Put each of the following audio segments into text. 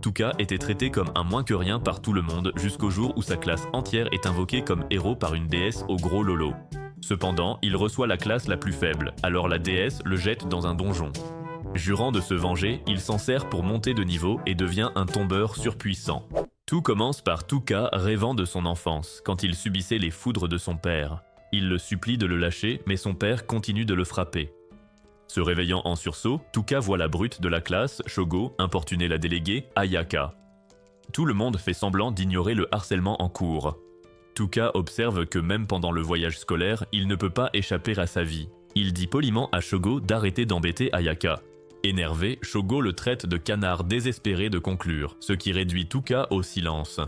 Tuka était traité comme un moins que rien par tout le monde jusqu'au jour où sa classe entière est invoquée comme héros par une déesse au gros lolo. Cependant, il reçoit la classe la plus faible, alors la déesse le jette dans un donjon. Jurant de se venger, il s'en sert pour monter de niveau et devient un tombeur surpuissant. Tout commence par Tuka rêvant de son enfance, quand il subissait les foudres de son père. Il le supplie de le lâcher, mais son père continue de le frapper. Se réveillant en sursaut, Tuka voit la brute de la classe, Shogo, importuner la déléguée, Ayaka. Tout le monde fait semblant d'ignorer le harcèlement en cours. Tuka observe que même pendant le voyage scolaire, il ne peut pas échapper à sa vie. Il dit poliment à Shogo d'arrêter d'embêter Ayaka. Énervé, Shogo le traite de canard désespéré de conclure, ce qui réduit Tuka au silence.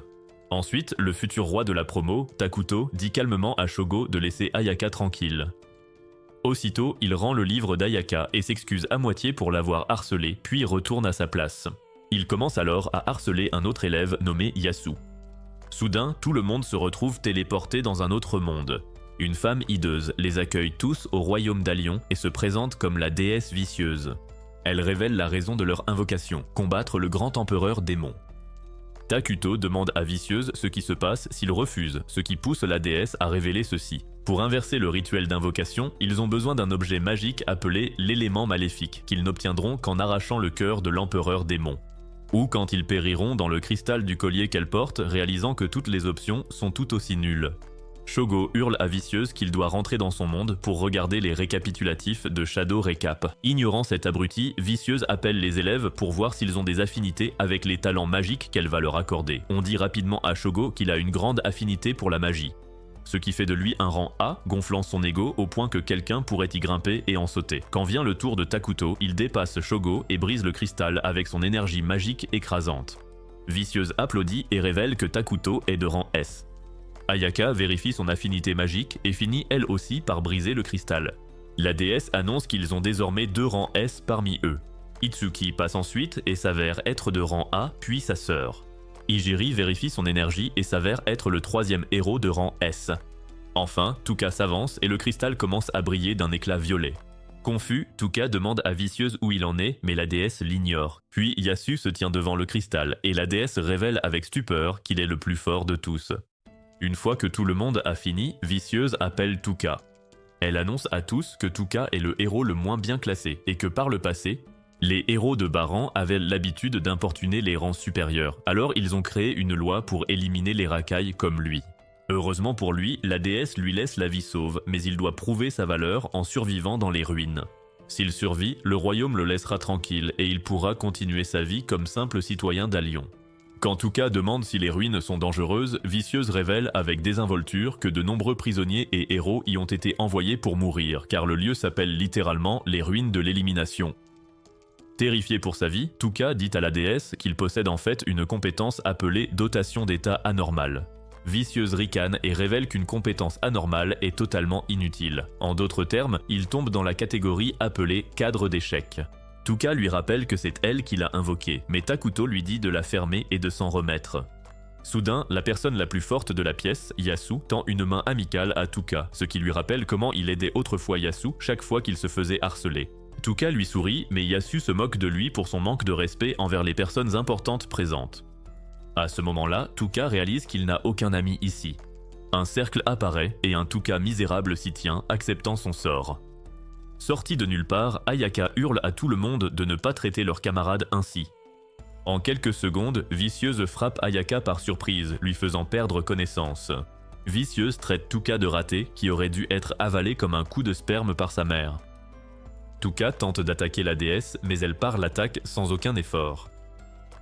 Ensuite, le futur roi de la promo, Takuto, dit calmement à Shogo de laisser Ayaka tranquille. Aussitôt, il rend le livre d'Ayaka et s'excuse à moitié pour l'avoir harcelé, puis retourne à sa place. Il commence alors à harceler un autre élève nommé Yasu. Soudain, tout le monde se retrouve téléporté dans un autre monde. Une femme hideuse les accueille tous au royaume d'Alion et se présente comme la déesse vicieuse. Elle révèle la raison de leur invocation, combattre le grand empereur démon. Takuto demande à Vicieuse ce qui se passe s'il refuse, ce qui pousse la déesse à révéler ceci. Pour inverser le rituel d'invocation, ils ont besoin d'un objet magique appelé l'élément maléfique, qu'ils n'obtiendront qu'en arrachant le cœur de l'empereur démon. Ou quand ils périront dans le cristal du collier qu'elle porte, réalisant que toutes les options sont tout aussi nulles. Shogo hurle à Vicieuse qu'il doit rentrer dans son monde pour regarder les récapitulatifs de Shadow Recap. Ignorant cet abruti, Vicieuse appelle les élèves pour voir s'ils ont des affinités avec les talents magiques qu'elle va leur accorder. On dit rapidement à Shogo qu'il a une grande affinité pour la magie, ce qui fait de lui un rang A, gonflant son ego au point que quelqu'un pourrait y grimper et en sauter. Quand vient le tour de Takuto, il dépasse Shogo et brise le cristal avec son énergie magique écrasante. Vicieuse applaudit et révèle que Takuto est de rang S. Ayaka vérifie son affinité magique et finit elle aussi par briser le cristal. La déesse annonce qu'ils ont désormais 2 rangs S parmi eux. Itsuki passe ensuite et s'avère être de rang A puis sa sœur. Ijiri vérifie son énergie et s'avère être le 3e héros de rang S. Enfin, Tuka s'avance et le cristal commence à briller d'un éclat violet. Confus, Tuka demande à Vicieuse où il en est, mais la déesse l'ignore. Puis Yasu se tient devant le cristal et la déesse révèle avec stupeur qu'il est le plus fort de tous. Une fois que tout le monde a fini, Vicieuse appelle Tuka. Elle annonce à tous que Tuka est le héros le moins bien classé et que par le passé, les héros de bas rang avaient l'habitude d'importuner les rangs supérieurs, alors ils ont créé une loi pour éliminer les racailles comme lui. Heureusement pour lui, la déesse lui laisse la vie sauve, mais il doit prouver sa valeur en survivant dans les ruines. S'il survit, le royaume le laissera tranquille et il pourra continuer sa vie comme simple citoyen d'Alion. Quand Tuka demande si les ruines sont dangereuses, Vicieuse révèle avec désinvolture que de nombreux prisonniers et héros y ont été envoyés pour mourir, car le lieu s'appelle littéralement les ruines de l'élimination. Terrifié pour sa vie, Tuka dit à la déesse qu'il possède en fait une compétence appelée dotation d'état anormale. Vicieuse ricane et révèle qu'une compétence anormale est totalement inutile. En d'autres termes, il tombe dans la catégorie appelée cadre d'échec. Tuka lui rappelle que c'est elle qui l'a invoqué, mais Takuto lui dit de la fermer et de s'en remettre. Soudain, la personne la plus forte de la pièce, Yasu, tend une main amicale à Tuka, ce qui lui rappelle comment il aidait autrefois Yasu chaque fois qu'il se faisait harceler. Tuka lui sourit, mais Yasu se moque de lui pour son manque de respect envers les personnes importantes présentes. À ce moment-là, Tuka réalise qu'il n'a aucun ami ici. Un cercle apparaît et un Tuka misérable s'y tient, acceptant son sort. Sorti de nulle part, Ayaka hurle à tout le monde de ne pas traiter leurs camarades ainsi. En quelques secondes, Vicieuse frappe Ayaka par surprise, lui faisant perdre connaissance. Vicieuse traite Tuka de raté, qui aurait dû être avalé comme un coup de sperme par sa mère. Tuka tente d'attaquer la déesse, mais elle part l'attaque sans aucun effort.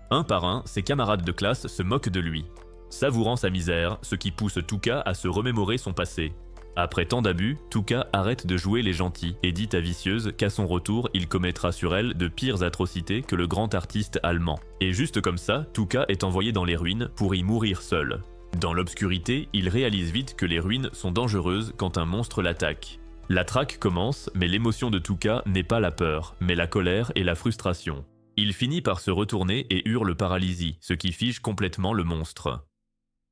Un par un, ses camarades de classe se moquent de lui, savourant sa misère, ce qui pousse Tuka à se remémorer son passé. Après tant d'abus, Tuka arrête de jouer les gentils et dit à Vicieuse qu'à son retour, il commettra sur elle de pires atrocités que le grand artiste allemand. Et juste comme ça, Tuka est envoyé dans les ruines pour y mourir seul. Dans l'obscurité, il réalise vite que les ruines sont dangereuses quand un monstre l'attaque. La traque commence, mais l'émotion de Tuka n'est pas la peur, mais la colère et la frustration. Il finit par se retourner et hurle paralysie, ce qui fige complètement le monstre.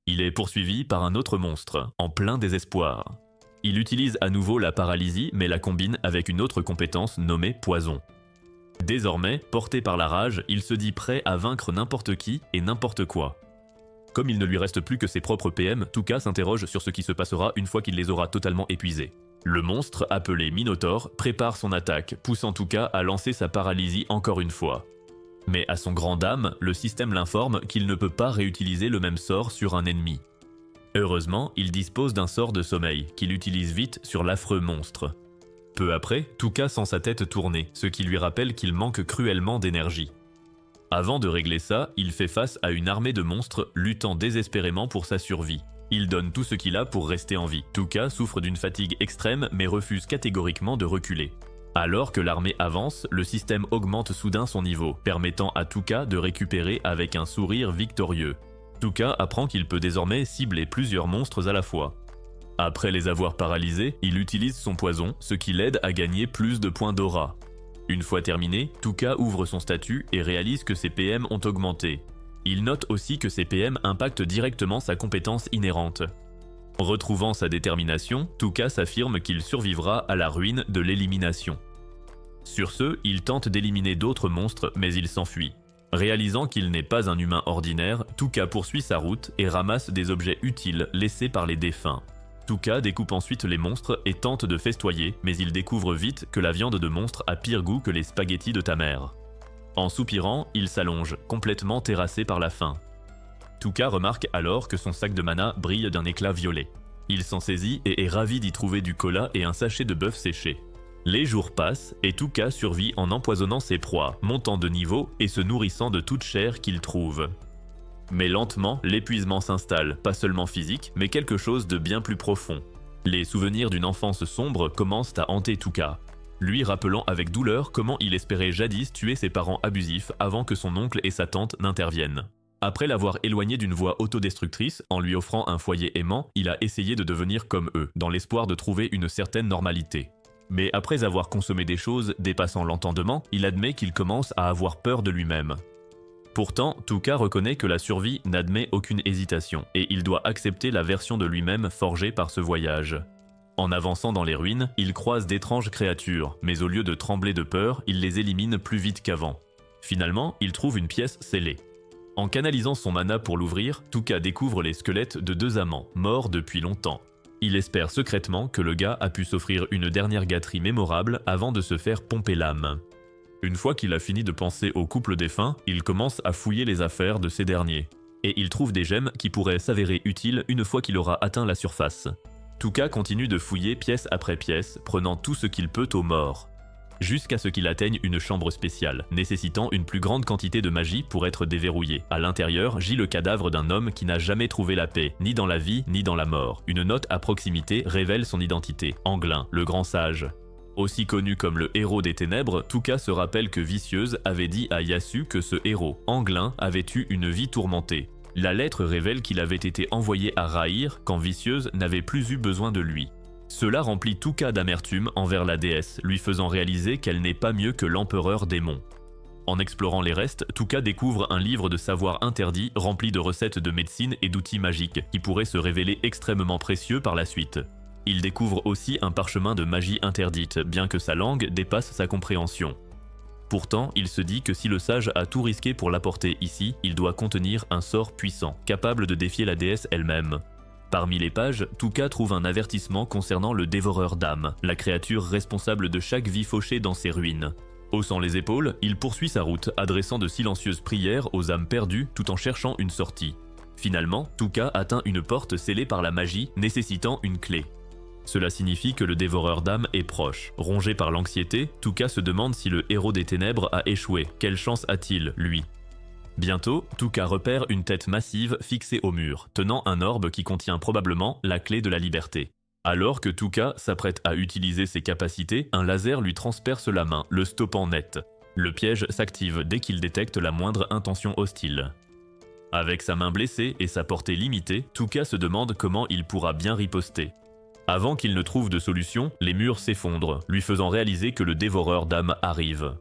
Il est poursuivi par un autre monstre, en plein désespoir. Il utilise à nouveau la paralysie, mais la combine avec une autre compétence nommée poison. Désormais, porté par la rage, il se dit prêt à vaincre n'importe qui et n'importe quoi. Comme il ne lui reste plus que ses propres PM, Tuka s'interroge sur ce qui se passera une fois qu'il les aura totalement épuisés. Le monstre, appelé Minotaur, prépare son attaque, poussant Tuka à lancer sa paralysie encore une fois. Mais à son grand dam, le système l'informe qu'il ne peut pas réutiliser le même sort sur un ennemi. Heureusement, il dispose d'un sort de sommeil, qu'il utilise vite sur l'affreux monstre. Peu après, Tuka sent sa tête tourner, ce qui lui rappelle qu'il manque cruellement d'énergie. Avant de régler ça, il fait face à une armée de monstres luttant désespérément pour sa survie. Il donne tout ce qu'il a pour rester en vie. Tuka souffre d'une fatigue extrême mais refuse catégoriquement de reculer. Alors que l'armée avance, le système augmente soudain son niveau, permettant à Tuka de récupérer avec un sourire victorieux. Tuka apprend qu'il peut désormais cibler plusieurs monstres à la fois. Après les avoir paralysés, il utilise son poison, ce qui l'aide à gagner plus de points d'aura. Une fois terminé, Tuka ouvre son statut et réalise que ses PM ont augmenté. Il note aussi que ses PM impactent directement sa compétence inhérente. Retrouvant sa détermination, Tuka s'affirme qu'il survivra à la ruine de l'élimination. Sur ce, il tente d'éliminer d'autres monstres, mais il s'enfuit. Réalisant qu'il n'est pas un humain ordinaire, Tuka poursuit sa route et ramasse des objets utiles laissés par les défunts. Tuka découpe ensuite les monstres et tente de festoyer, mais il découvre vite que la viande de monstre a pire goût que les spaghettis de ta mère. En soupirant, il s'allonge, complètement terrassé par la faim. Tuka remarque alors que son sac de mana brille d'un éclat violet. Il s'en saisit et est ravi d'y trouver du cola et un sachet de bœuf séché. Les jours passent et Tuka survit en empoisonnant ses proies, montant de niveau et se nourrissant de toute chair qu'il trouve. Mais lentement, l'épuisement s'installe, pas seulement physique, mais quelque chose de bien plus profond. Les souvenirs d'une enfance sombre commencent à hanter Tuka, lui rappelant avec douleur comment il espérait jadis tuer ses parents abusifs avant que son oncle et sa tante n'interviennent. Après l'avoir éloigné d'une voie autodestructrice, en lui offrant un foyer aimant, il a essayé de devenir comme eux, dans l'espoir de trouver une certaine normalité. Mais après avoir consommé des choses dépassant l'entendement, il admet qu'il commence à avoir peur de lui-même. Pourtant, Tuka reconnaît que la survie n'admet aucune hésitation, et il doit accepter la version de lui-même forgée par ce voyage. En avançant dans les ruines, il croise d'étranges créatures, mais au lieu de trembler de peur, il les élimine plus vite qu'avant. Finalement, il trouve une pièce scellée. En canalisant son mana pour l'ouvrir, Tuka découvre les squelettes de 2 amants, morts depuis longtemps. Il espère secrètement que le gars a pu s'offrir une dernière gâterie mémorable avant de se faire pomper l'âme. Une fois qu'il a fini de penser au couple défunt, il commence à fouiller les affaires de ces derniers. Et il trouve des gemmes qui pourraient s'avérer utiles une fois qu'il aura atteint la surface. Tuka continue de fouiller pièce après pièce, prenant tout ce qu'il peut aux morts. Jusqu'à ce qu'il atteigne une chambre spéciale, nécessitant une plus grande quantité de magie pour être déverrouillée. À l'intérieur, gît le cadavre d'un homme qui n'a jamais trouvé la paix, ni dans la vie, ni dans la mort. Une note à proximité révèle son identité, Anglin, le grand sage. Aussi connu comme le héros des ténèbres, Tuka se rappelle que Vicieuse avait dit à Yasu que ce héros, Anglin, avait eu une vie tourmentée. La lettre révèle qu'il avait été envoyé à Raïr quand Vicieuse n'avait plus eu besoin de lui. Cela remplit Tuka d'amertume envers la déesse, lui faisant réaliser qu'elle n'est pas mieux que l'empereur démon. En explorant les restes, Tuka découvre un livre de savoir interdit rempli de recettes de médecine et d'outils magiques qui pourraient se révéler extrêmement précieux par la suite. Il découvre aussi un parchemin de magie interdite, bien que sa langue dépasse sa compréhension. Pourtant, il se dit que si le sage a tout risqué pour l'apporter ici, il doit contenir un sort puissant, capable de défier la déesse elle-même. Parmi les pages, Tuka trouve un avertissement concernant le dévoreur d'âmes, la créature responsable de chaque vie fauchée dans ces ruines. Haussant les épaules, il poursuit sa route, adressant de silencieuses prières aux âmes perdues tout en cherchant une sortie. Finalement, Tuka atteint une porte scellée par la magie, nécessitant une clé. Cela signifie que le dévoreur d'âmes est proche. Rongé par l'anxiété, Tuka se demande si le héros des ténèbres a échoué. Quelle chance a-t-il, lui ? Bientôt, Tuka repère une tête massive fixée au mur, tenant un orbe qui contient probablement la clé de la liberté. Alors que Tuka s'apprête à utiliser ses capacités, un laser lui transperce la main, le stoppant net. Le piège s'active dès qu'il détecte la moindre intention hostile. Avec sa main blessée et sa portée limitée, Tuka se demande comment il pourra bien riposter. Avant qu'il ne trouve de solution, les murs s'effondrent, lui faisant réaliser que le dévoreur d'âmes arrive.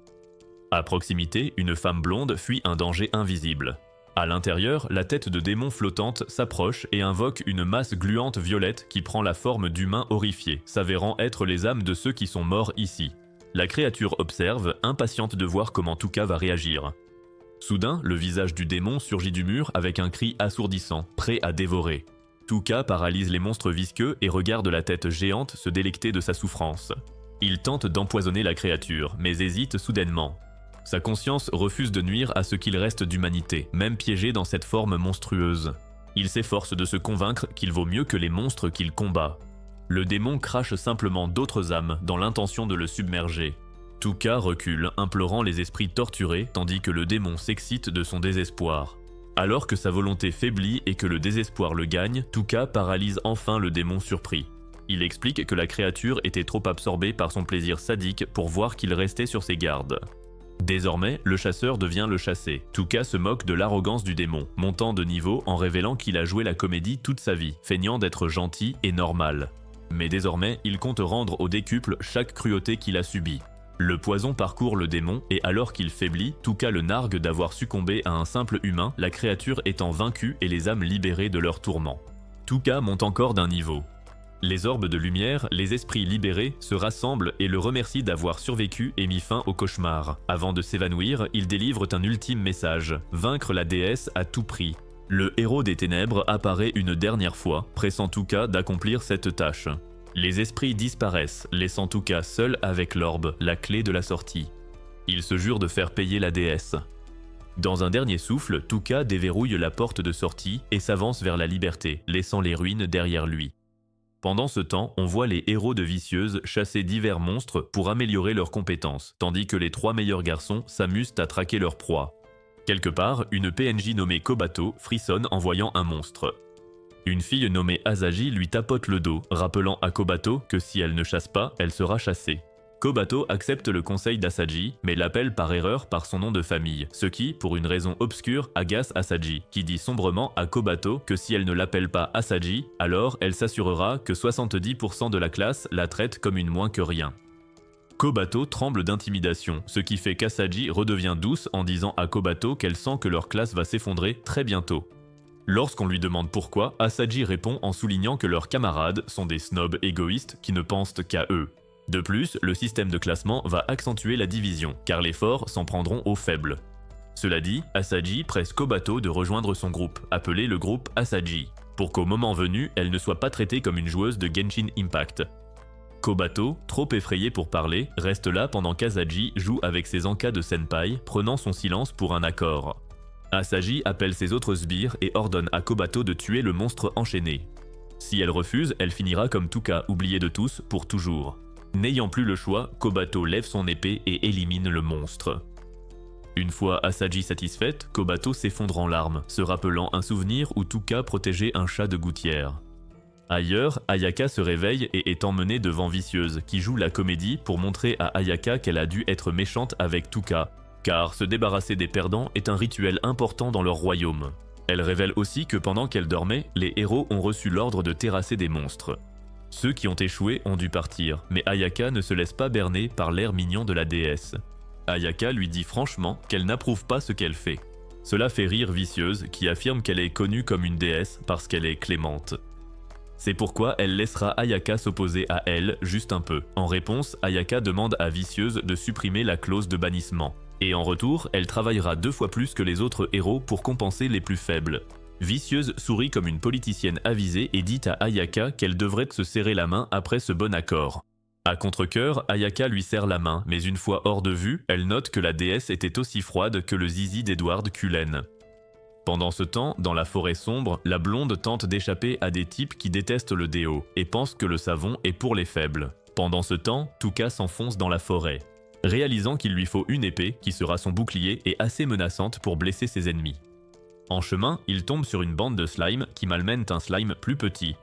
À proximité, une femme blonde fuit un danger invisible. À l'intérieur, la tête de démon flottante s'approche et invoque une masse gluante violette qui prend la forme d'humains horrifiés, s'avérant être les âmes de ceux qui sont morts ici. La créature observe, impatiente de voir comment Tuka va réagir. Soudain, le visage du démon surgit du mur avec un cri assourdissant, prêt à dévorer. Tuka paralyse les monstres visqueux et regarde la tête géante se délecter de sa souffrance. Il tente d'empoisonner la créature, mais hésite soudainement. Sa conscience refuse de nuire à ce qu'il reste d'humanité, même piégé dans cette forme monstrueuse. Il s'efforce de se convaincre qu'il vaut mieux que les monstres qu'il combat. Le démon crache simplement d'autres âmes dans l'intention de le submerger. Tuka recule, implorant les esprits torturés, tandis que le démon s'excite de son désespoir. Alors que sa volonté faiblit et que le désespoir le gagne, Tuka paralyse enfin le démon surpris. Il explique que la créature était trop absorbée par son plaisir sadique pour voir qu'il restait sur ses gardes. Désormais, le chasseur devient le chassé. Tuka se moque de l'arrogance du démon, montant de niveau en révélant qu'il a joué la comédie toute sa vie, feignant d'être gentil et normal. Mais désormais, il compte rendre au décuple chaque cruauté qu'il a subie. Le poison parcourt le démon et alors qu'il faiblit, Tuka le nargue d'avoir succombé à un simple humain, la créature étant vaincue et les âmes libérées de leur tourment. Tuka monte encore d'un niveau. Les orbes de lumière, les esprits libérés, se rassemblent et le remercient d'avoir survécu et mis fin au cauchemar. Avant de s'évanouir, ils délivrent un ultime message, vaincre la déesse à tout prix. Le héros des ténèbres apparaît une dernière fois, pressant Tuka d'accomplir cette tâche. Les esprits disparaissent, laissant Tuka seul avec l'orbe, la clé de la sortie. Il se jure de faire payer la déesse. Dans un dernier souffle, Tuka déverrouille la porte de sortie et s'avance vers la liberté, laissant les ruines derrière lui. Pendant ce temps, on voit les héros de Vicieuse chasser divers monstres pour améliorer leurs compétences, tandis que les 3 meilleurs garçons s'amusent à traquer leur proie. Quelque part, une PNJ nommée Kobato frissonne en voyant un monstre. Une fille nommée Asaji lui tapote le dos, rappelant à Kobato que si elle ne chasse pas, elle sera chassée. Kobato accepte le conseil d'Asaji, mais l'appelle par erreur par son nom de famille, ce qui, pour une raison obscure, agace Asaji, qui dit sombrement à Kobato que si elle ne l'appelle pas Asaji, alors elle s'assurera que 70% de la classe la traite comme une moins que rien. Kobato tremble d'intimidation, ce qui fait qu'Asaji redevient douce en disant à Kobato qu'elle sent que leur classe va s'effondrer très bientôt. Lorsqu'on lui demande pourquoi, Asaji répond en soulignant que leurs camarades sont des snobs égoïstes qui ne pensent qu'à eux. De plus, le système de classement va accentuer la division, car les forts s'en prendront aux faibles. Cela dit, Asaji presse Kobato de rejoindre son groupe, appelé le groupe Asaji, pour qu'au moment venu, elle ne soit pas traitée comme une joueuse de Genshin Impact. Kobato, trop effrayé pour parler, reste là pendant qu'Asaji joue avec ses encas de senpai, prenant son silence pour un accord. Asaji appelle ses autres sbires et ordonne à Kobato de tuer le monstre enchaîné. Si elle refuse, elle finira comme Tuka, oubliée de tous pour toujours. N'ayant plus le choix, Kobato lève son épée et élimine le monstre. Une fois Asaji satisfaite, Kobato s'effondre en larmes, se rappelant un souvenir où Tuka protégeait un chat de gouttière. Ailleurs, Ayaka se réveille et est emmenée devant Vicieuse, qui joue la comédie pour montrer à Ayaka qu'elle a dû être méchante avec Tuka, car se débarrasser des perdants est un rituel important dans leur royaume. Elle révèle aussi que pendant qu'elle dormait, les héros ont reçu l'ordre de terrasser des monstres. Ceux qui ont échoué ont dû partir, mais Ayaka ne se laisse pas berner par l'air mignon de la déesse. Ayaka lui dit franchement qu'elle n'approuve pas ce qu'elle fait. Cela fait rire Vicieuse, qui affirme qu'elle est connue comme une déesse parce qu'elle est clémente. C'est pourquoi elle laissera Ayaka s'opposer à elle juste un peu. En réponse, Ayaka demande à Vicieuse de supprimer la clause de bannissement. Et en retour, elle travaillera 2 fois plus que les autres héros pour compenser les plus faibles. Vicieuse sourit comme une politicienne avisée et dit à Ayaka qu'elle devrait se serrer la main après ce bon accord. À contre-cœur, Ayaka lui serre la main, mais une fois hors de vue, elle note que la déesse était aussi froide que le zizi d'Edward Cullen. Pendant ce temps, dans la forêt sombre, la blonde tente d'échapper à des types qui détestent le déo et pensent que le savon est pour les faibles. Pendant ce temps, Tuka s'enfonce dans la forêt. Réalisant qu'il lui faut une épée, qui sera son bouclier et assez menaçante pour blesser ses ennemis. En chemin, il tombe sur une bande de slime qui malmènent un slime plus petit.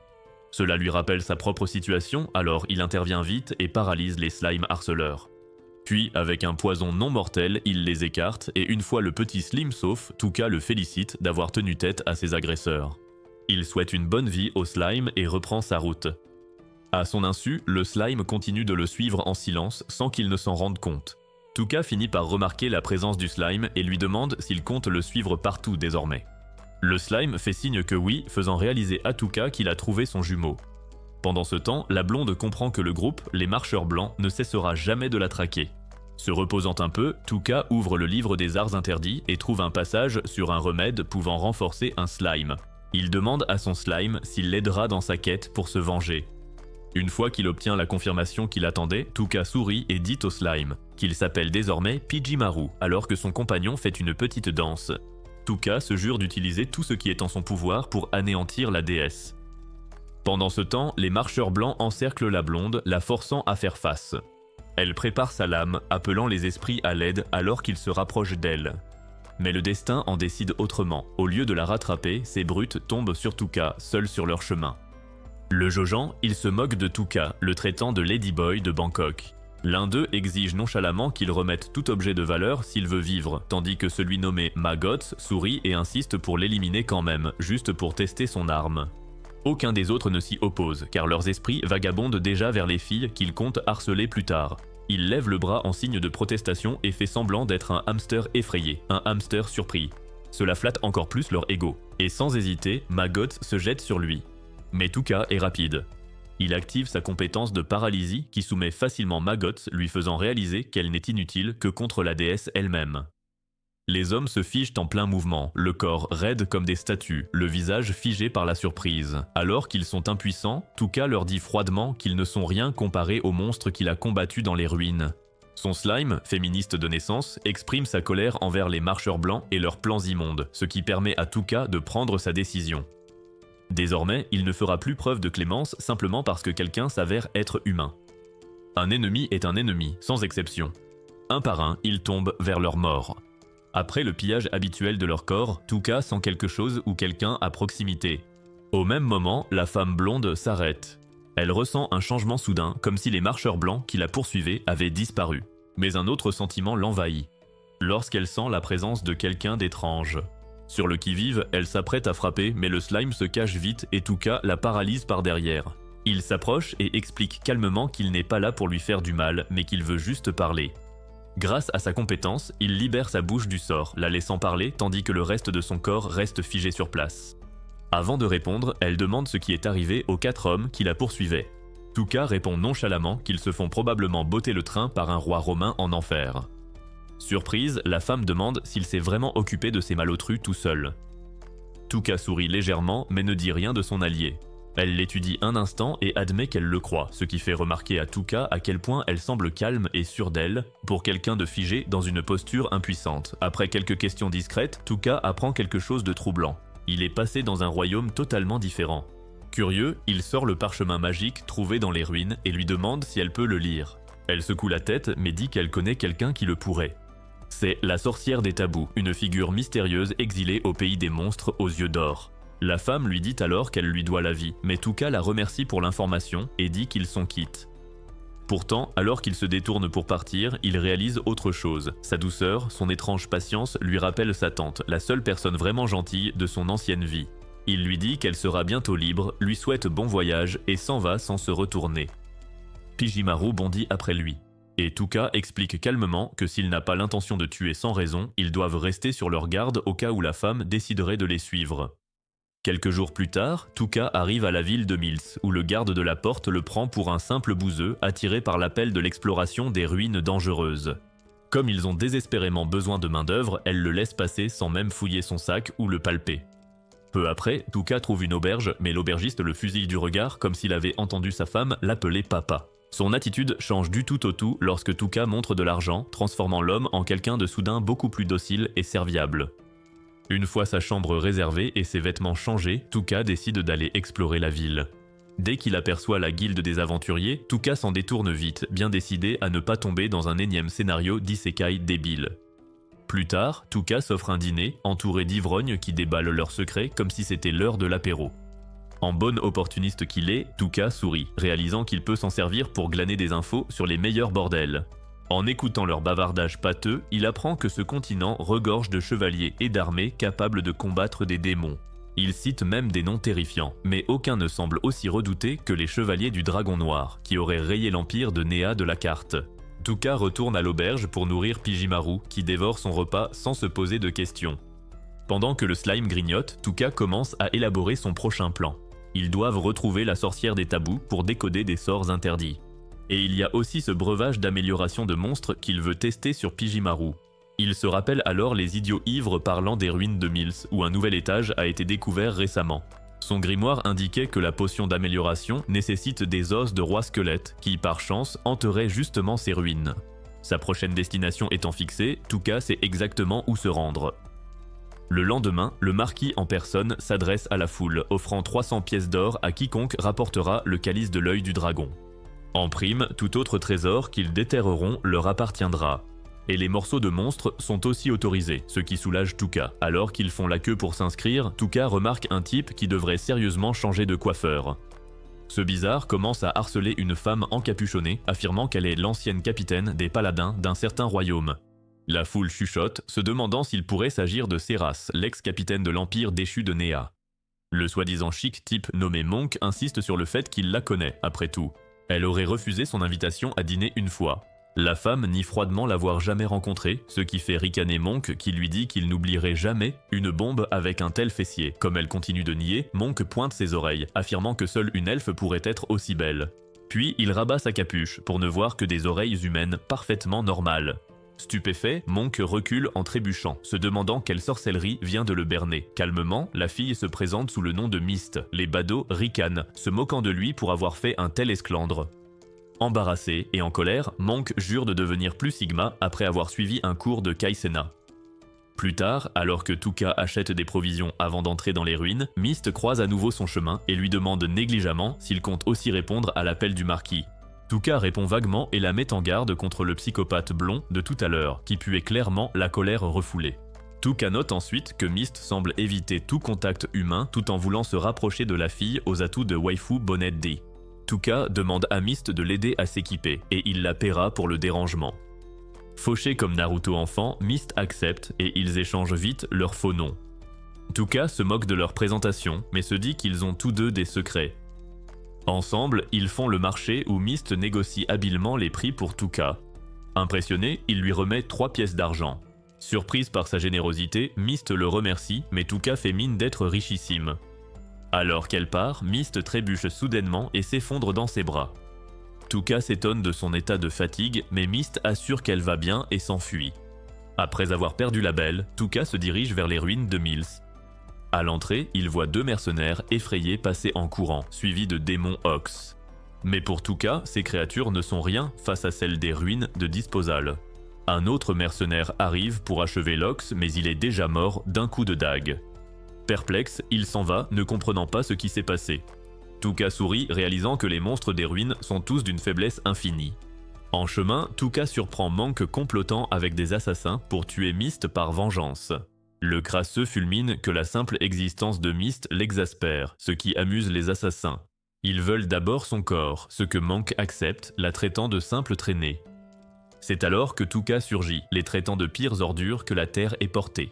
Cela lui rappelle sa propre situation, alors il intervient vite et paralyse les slimes harceleurs. Puis, avec un poison non mortel, il les écarte et une fois le petit Slim sauf, Tuka le félicite d'avoir tenu tête à ses agresseurs. Il souhaite une bonne vie au slime et reprend sa route. À son insu, le slime continue de le suivre en silence sans qu'il ne s'en rende compte. Tuka finit par remarquer la présence du slime et lui demande s'il compte le suivre partout désormais. Le slime fait signe que oui, faisant réaliser à Tuka qu'il a trouvé son jumeau. Pendant ce temps, la blonde comprend que le groupe, les marcheurs blancs, ne cessera jamais de la traquer. Se reposant un peu, Tuka ouvre le livre des arts interdits et trouve un passage sur un remède pouvant renforcer un slime. Il demande à son slime s'il l'aidera dans sa quête pour se venger. Une fois qu'il obtient la confirmation qu'il attendait, Tuka sourit et dit au slime qu'il s'appelle désormais Pijimaru alors que son compagnon fait une petite danse. Tuka se jure d'utiliser tout ce qui est en son pouvoir pour anéantir la déesse. Pendant ce temps, les marcheurs blancs encerclent la blonde, la forçant à faire face. Elle prépare sa lame, appelant les esprits à l'aide alors qu'ils se rapprochent d'elle. Mais le destin en décide autrement. Au lieu de la rattraper, ces brutes tombent sur Tuka, seuls sur leur chemin. Le Jojan, il se moque de Tuka, le traitant de Ladyboy de Bangkok. L'un d'eux exige nonchalamment qu'il remette tout objet de valeur s'il veut vivre, tandis que celui nommé Maggots sourit et insiste pour l'éliminer quand même, juste pour tester son arme. Aucun des autres ne s'y oppose, car leurs esprits vagabondent déjà vers les filles qu'ils comptent harceler plus tard. Il lève le bras en signe de protestation et fait semblant d'être un hamster effrayé, un hamster surpris. Cela flatte encore plus leur ego, et sans hésiter, Maggots se jette sur lui. Mais Tuka est rapide. Il active sa compétence de paralysie qui soumet facilement Maggots, lui faisant réaliser qu'elle n'est inutile que contre la déesse elle-même. Les hommes se figent en plein mouvement, le corps raide comme des statues, le visage figé par la surprise. Alors qu'ils sont impuissants, Tuka leur dit froidement qu'ils ne sont rien comparés aux monstres qu'il a combattus dans les ruines. Son slime, féministe de naissance, exprime sa colère envers les marcheurs blancs et leurs plans immondes, ce qui permet à Tuka de prendre sa décision. Désormais, il ne fera plus preuve de clémence simplement parce que quelqu'un s'avère être humain. Un ennemi est un ennemi, sans exception. Un par un, ils tombent vers leur mort. Après le pillage habituel de leur corps, Tuka sent quelque chose ou quelqu'un à proximité. Au même moment, la femme blonde s'arrête. Elle ressent un changement soudain, comme si les marcheurs blancs qui la poursuivaient avaient disparu. Mais un autre sentiment l'envahit. Lorsqu'elle sent la présence de quelqu'un d'étrange. Sur le qui-vive, elle s'apprête à frapper, mais le slime se cache vite et Tuka la paralyse par derrière. Il s'approche et explique calmement qu'il n'est pas là pour lui faire du mal, mais qu'il veut juste parler. Grâce à sa compétence, il libère sa bouche du sort, la laissant parler tandis que le reste de son corps reste figé sur place. Avant de répondre, elle demande ce qui est arrivé aux 4 hommes qui la poursuivaient. Tuka répond nonchalamment qu'ils se font probablement botter le train par un roi romain en enfer. Surprise, la femme demande s'il s'est vraiment occupé de ces malotrus tout seul. Tuka sourit légèrement mais ne dit rien de son allié. Elle l'étudie un instant et admet qu'elle le croit, ce qui fait remarquer à Tuka à quel point elle semble calme et sûre d'elle pour quelqu'un de figé dans une posture impuissante. Après quelques questions discrètes, Tuka apprend quelque chose de troublant. Il est passé dans un royaume totalement différent. Curieux, il sort le parchemin magique trouvé dans les ruines et lui demande si elle peut le lire. Elle secoue la tête mais dit qu'elle connaît quelqu'un qui le pourrait. C'est la sorcière des tabous, une figure mystérieuse exilée au pays des monstres aux yeux d'or. La femme lui dit alors qu'elle lui doit la vie, mais Tuka la remercie pour l'information et dit qu'ils sont quittes. Pourtant, alors qu'il se détourne pour partir, il réalise autre chose. Sa douceur, son étrange patience lui rappelle sa tante, la seule personne vraiment gentille de son ancienne vie. Il lui dit qu'elle sera bientôt libre, lui souhaite bon voyage et s'en va sans se retourner. Pijimaru bondit après lui. Et Tuka explique calmement que s'il n'a pas l'intention de tuer sans raison, ils doivent rester sur leur garde au cas où la femme déciderait de les suivre. Quelques jours plus tard, Tuka arrive à la ville de Mills, où le garde de la porte le prend pour un simple bouseux attiré par l'appel de l'exploration des ruines dangereuses. Comme ils ont désespérément besoin de main-d'œuvre, elle le laisse passer sans même fouiller son sac ou le palper. Peu après, Tuka trouve une auberge, mais l'aubergiste le fusille du regard comme s'il avait entendu sa femme l'appeler papa. Son attitude change du tout au tout lorsque Tuka montre de l'argent, transformant l'homme en quelqu'un de soudain beaucoup plus docile et serviable. Une fois sa chambre réservée et ses vêtements changés, Tuka décide d'aller explorer la ville. Dès qu'il aperçoit la guilde des aventuriers, Tuka s'en détourne vite, bien décidé à ne pas tomber dans un énième scénario d'isekai débile. Plus tard, Tuka s'offre un dîner, entouré d'ivrognes qui déballent leurs secrets comme si c'était l'heure de l'apéro. En bon opportuniste qu'il est, Tuka sourit, réalisant qu'il peut s'en servir pour glaner des infos sur les meilleurs bordels. En écoutant leur bavardage pâteux, il apprend que ce continent regorge de chevaliers et d'armées capables de combattre des démons. Il cite même des noms terrifiants, mais aucun ne semble aussi redouté que les chevaliers du Dragon Noir, qui auraient rayé l'empire de Néa de la carte. Tuka retourne à l'auberge pour nourrir Pijimaru, qui dévore son repas sans se poser de questions. Pendant que le slime grignote, Tuka commence à élaborer son prochain plan. Ils doivent retrouver la sorcière des tabous pour décoder des sorts interdits. Et il y a aussi ce breuvage d'amélioration de monstres qu'il veut tester sur Pijimaru. Il se rappelle alors les idiots ivres parlant des ruines de Mills, où un nouvel étage a été découvert récemment. Son grimoire indiquait que la potion d'amélioration nécessite des os de roi squelette qui, par chance, hanteraient justement ces ruines. Sa prochaine destination étant fixée, Tuka sait exactement où se rendre. Le lendemain, le marquis en personne s'adresse à la foule, offrant 300 pièces d'or à quiconque rapportera le calice de l'œil du dragon. En prime, tout autre trésor qu'ils déterreront leur appartiendra. Et les morceaux de monstres sont aussi autorisés, ce qui soulage Tuka. Alors qu'ils font la queue pour s'inscrire, Tuka remarque un type qui devrait sérieusement changer de coiffeur. Ce bizarre commence à harceler une femme encapuchonnée, affirmant qu'elle est l'ancienne capitaine des paladins d'un certain royaume. La foule chuchote, se demandant s'il pourrait s'agir de Seras, l'ex-capitaine de l'empire déchu de Néa. Le soi-disant chic type nommé Monk insiste sur le fait qu'il la connaît, après tout. Elle aurait refusé son invitation à dîner une fois. La femme nie froidement l'avoir jamais rencontré, ce qui fait ricaner Monk qui lui dit qu'il n'oublierait jamais une bombe avec un tel fessier. Comme elle continue de nier, Monk pointe ses oreilles, affirmant que seule une elfe pourrait être aussi belle. Puis il rabat sa capuche pour ne voir que des oreilles humaines parfaitement normales. Stupéfait, Monk recule en trébuchant, se demandant quelle sorcellerie vient de le berner. Calmement, la fille se présente sous le nom de Mist. Les badauds ricanent, se moquant de lui pour avoir fait un tel esclandre. Embarrassé et en colère, Monk jure de devenir plus Sigma après avoir suivi un cours de Kaisena. Plus tard, alors que Tuka achète des provisions avant d'entrer dans les ruines, Mist croise à nouveau son chemin et lui demande négligemment s'il compte aussi répondre à l'appel du marquis. Tuka répond vaguement et la met en garde contre le psychopathe blond de tout à l'heure, qui puait clairement la colère refoulée. Tuka note ensuite que Mist semble éviter tout contact humain tout en voulant se rapprocher de la fille aux atouts de waifu Bonnet D. Tuka demande à Mist de l'aider à s'équiper, et il la paiera pour le dérangement. Fauché comme Naruto enfant, Mist accepte et ils échangent vite leurs faux noms. Tuka se moque de leur présentation, mais se dit qu'ils ont tous deux des secrets. Ensemble, ils font le marché où Mist négocie habilement les prix pour Tuka. Impressionné, il lui remet 3 pièces d'argent. Surprise par sa générosité, Mist le remercie, mais Tuka fait mine d'être richissime. Alors qu'elle part, Mist trébuche soudainement et s'effondre dans ses bras. Tuka s'étonne de son état de fatigue, mais Mist assure qu'elle va bien et s'enfuit. Après avoir perdu la belle, Tuka se dirige vers les ruines de Mills. À l'entrée, il voit 2 mercenaires effrayés passer en courant, suivis de démons Ox. Mais pour Tuka, ces créatures ne sont rien face à celles des ruines de Disposal. Un autre mercenaire arrive pour achever l'Ox, mais il est déjà mort d'un coup de dague. Perplexe, il s'en va, ne comprenant pas ce qui s'est passé. Tuka sourit, réalisant que les monstres des ruines sont tous d'une faiblesse infinie. En chemin, Tuka surprend Monk complotant avec des assassins pour tuer Mist par vengeance. Le crasseux fulmine que la simple existence de Mist l'exaspère, ce qui amuse les assassins. Ils veulent d'abord son corps, ce que Monk accepte, la traitant de simple traînée. C'est alors que Tuka surgit, les traitant de pires ordures que la terre ait portées.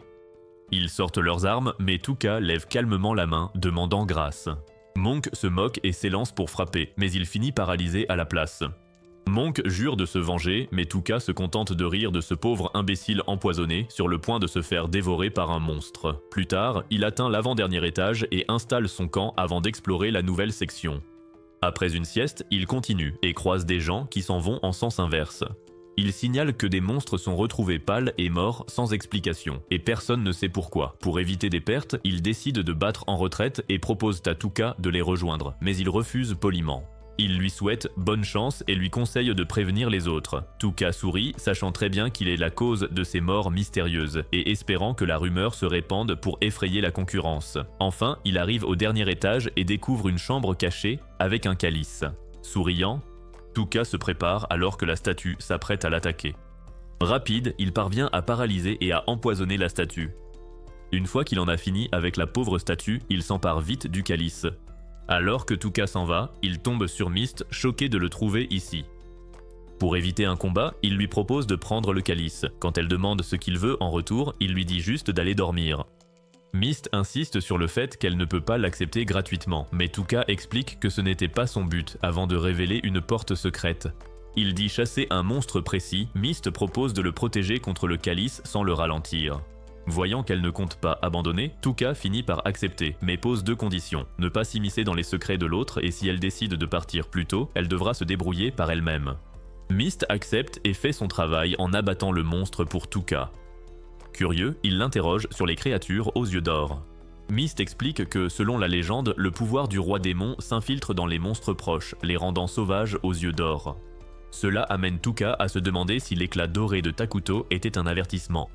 Ils sortent leurs armes, mais Tuka lève calmement la main, demandant grâce. Monk se moque et s'élance pour frapper, mais il finit paralysé à la place. Monk jure de se venger, mais Tuka se contente de rire de ce pauvre imbécile empoisonné, sur le point de se faire dévorer par un monstre. Plus tard, il atteint l'avant-dernier étage et installe son camp avant d'explorer la nouvelle section. Après une sieste, il continue et croise des gens qui s'en vont en sens inverse. Il signale que des monstres sont retrouvés pâles et morts sans explication, et personne ne sait pourquoi. Pour éviter des pertes, il décide de battre en retraite et propose à Tuka de les rejoindre, mais il refuse poliment. Il lui souhaite bonne chance et lui conseille de prévenir les autres. Tuka sourit, sachant très bien qu'il est la cause de ces morts mystérieuses, et espérant que la rumeur se répande pour effrayer la concurrence. Enfin, il arrive au dernier étage et découvre une chambre cachée avec un calice. Souriant, Tuka se prépare alors que la statue s'apprête à l'attaquer. Rapide, il parvient à paralyser et à empoisonner la statue. Une fois qu'il en a fini avec la pauvre statue, il s'empare vite du calice. Alors que Tuka s'en va, il tombe sur Mist, choqué de le trouver ici. Pour éviter un combat, il lui propose de prendre le calice. Quand elle demande ce qu'il veut en retour, il lui dit juste d'aller dormir. Mist insiste sur le fait qu'elle ne peut pas l'accepter gratuitement, mais Tuka explique que ce n'était pas son but avant de révéler une porte secrète. Il dit chasser un monstre précis, Mist propose de le protéger contre le calice sans le ralentir. Voyant qu'elle ne compte pas abandonner, Tuka finit par accepter, mais pose 2 conditions. Ne pas s'immiscer dans les secrets de l'autre et si elle décide de partir plus tôt, elle devra se débrouiller par elle-même. Myst accepte et fait son travail en abattant le monstre pour Tuka. Curieux, il l'interroge sur les créatures aux yeux d'or. Myst explique que, selon la légende, le pouvoir du roi démon s'infiltre dans les monstres proches, les rendant sauvages aux yeux d'or. Cela amène Tuka à se demander si l'éclat doré de Takuto était un avertissement.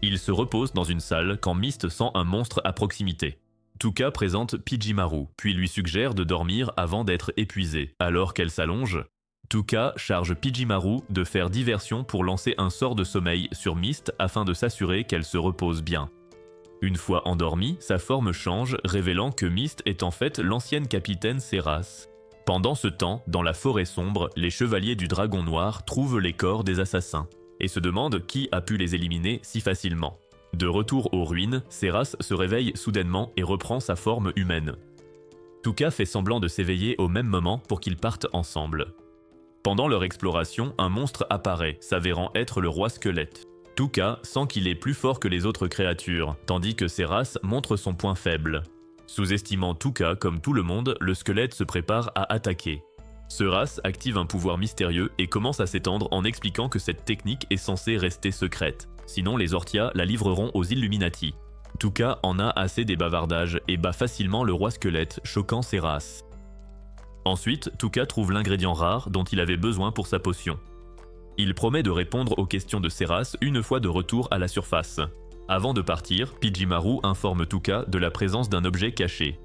Il se repose dans une salle quand Myst sent un monstre à proximité. Tuka présente Pijimaru, puis lui suggère de dormir avant d'être épuisée. Alors qu'elle s'allonge, Tuka charge Pijimaru de faire diversion pour lancer un sort de sommeil sur Myst afin de s'assurer qu'elle se repose bien. Une fois endormie, sa forme change, révélant que Myst est en fait l'ancienne capitaine Seras. Pendant ce temps, dans la forêt sombre, les chevaliers du Dragon Noir trouvent les corps des assassins et se demandent qui a pu les éliminer si facilement. De retour aux ruines, Seras se réveille soudainement et reprend sa forme humaine. Tuka fait semblant de s'éveiller au même moment pour qu'ils partent ensemble. Pendant leur exploration, un monstre apparaît, s'avérant être le roi squelette. Tuka sent qu'il est plus fort que les autres créatures, tandis que Seras montre son point faible. Sous-estimant Tuka comme tout le monde, le squelette se prépare à attaquer. Seras active un pouvoir mystérieux et commence à s'étendre en expliquant que cette technique est censée rester secrète. Sinon les Ortia la livreront aux Illuminati. Tuka en a assez des bavardages et bat facilement le roi squelette, choquant Seras. Ensuite, Tuka trouve l'ingrédient rare dont il avait besoin pour sa potion. Il promet de répondre aux questions de Seras une fois de retour à la surface. Avant de partir, Pijimaru informe Tuka de la présence d'un objet caché.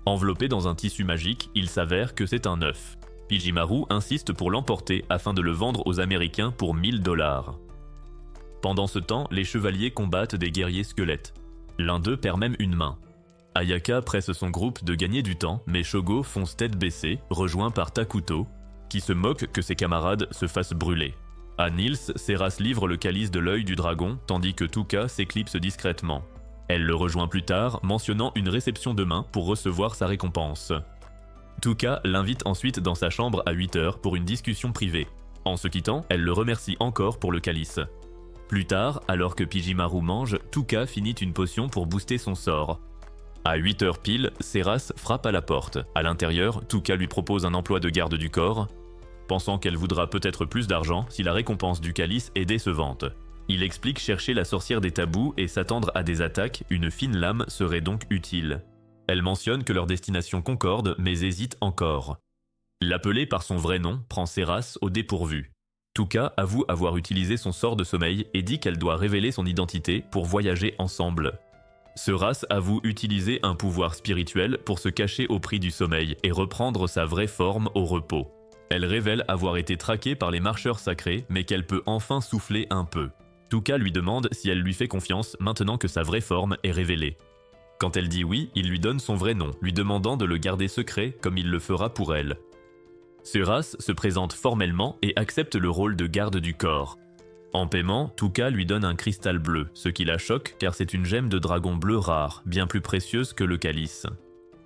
Enveloppé dans un tissu magique, il s'avère que c'est un œuf. Pijimaru insiste pour l'emporter afin de le vendre aux Américains pour 1000 $. Pendant ce temps, les chevaliers combattent des guerriers squelettes. L'un d'eux perd même une main. Ayaka presse son groupe de gagner du temps, mais Shogo fonce tête baissée, rejoint par Takuto, qui se moque que ses camarades se fassent brûler. À Nils, Seras livre le calice de l'œil du dragon, tandis que Tuka s'éclipse discrètement. Elle le rejoint plus tard, mentionnant une réception demain pour recevoir sa récompense. Tuka l'invite ensuite dans sa chambre à 8 h pour une discussion privée. En se quittant, elle le remercie encore pour le calice. Plus tard, alors que Pijimaru mange, Tuka finit une potion pour booster son sort. À 8 h pile, Seras frappe à la porte. À l'intérieur, Tuka lui propose un emploi de garde du corps, pensant qu'elle voudra peut-être plus d'argent si la récompense du calice est décevante. Il explique chercher la sorcière des tabous et s'attendre à des attaques, une fine lame serait donc utile. Elle mentionne que leur destination concorde mais hésite encore. L'appeler par son vrai nom prend Seras au dépourvu. Tuka avoue avoir utilisé son sort de sommeil et dit qu'elle doit révéler son identité pour voyager ensemble. Seras avoue utiliser un pouvoir spirituel pour se cacher au prix du sommeil et reprendre sa vraie forme au repos. Elle révèle avoir été traquée par les marcheurs sacrés, mais qu'elle peut enfin souffler un peu. Tuka lui demande si elle lui fait confiance maintenant que sa vraie forme est révélée. Quand elle dit oui, il lui donne son vrai nom, lui demandant de le garder secret comme il le fera pour elle. Seras se présente formellement et accepte le rôle de garde du corps. En paiement, Tuka lui donne un cristal bleu, ce qui la choque car c'est une gemme de dragon bleu rare, bien plus précieuse que le calice.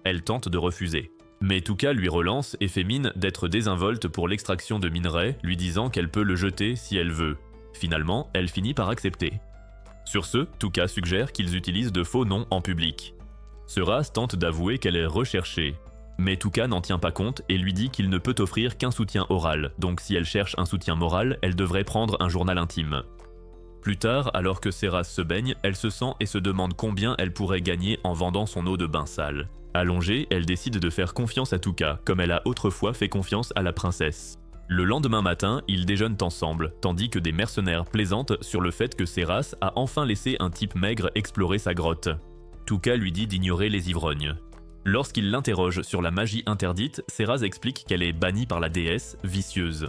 Elle tente de refuser. Mais Tuka lui relance et fait mine d'être désinvolte pour l'extraction de minerais, lui disant qu'elle peut le jeter si elle veut. Finalement, elle finit par accepter. Sur ce, Tuka suggère qu'ils utilisent de faux noms en public. Seras tente d'avouer qu'elle est recherchée. Mais Tuka n'en tient pas compte et lui dit qu'il ne peut offrir qu'un soutien oral, donc si elle cherche un soutien moral, elle devrait prendre un journal intime. Plus tard, alors que Seras se baigne, elle se sent et se demande combien elle pourrait gagner en vendant son eau de bain sale. Allongée, elle décide de faire confiance à Tuka, comme elle a autrefois fait confiance à la princesse. Le lendemain matin, ils déjeunent ensemble, tandis que des mercenaires plaisantent sur le fait que Seras a enfin laissé un type maigre explorer sa grotte. Tuka lui dit d'ignorer les ivrognes. Lorsqu'il l'interroge sur la magie interdite, Seras explique qu'elle est bannie par la déesse, vicieuse.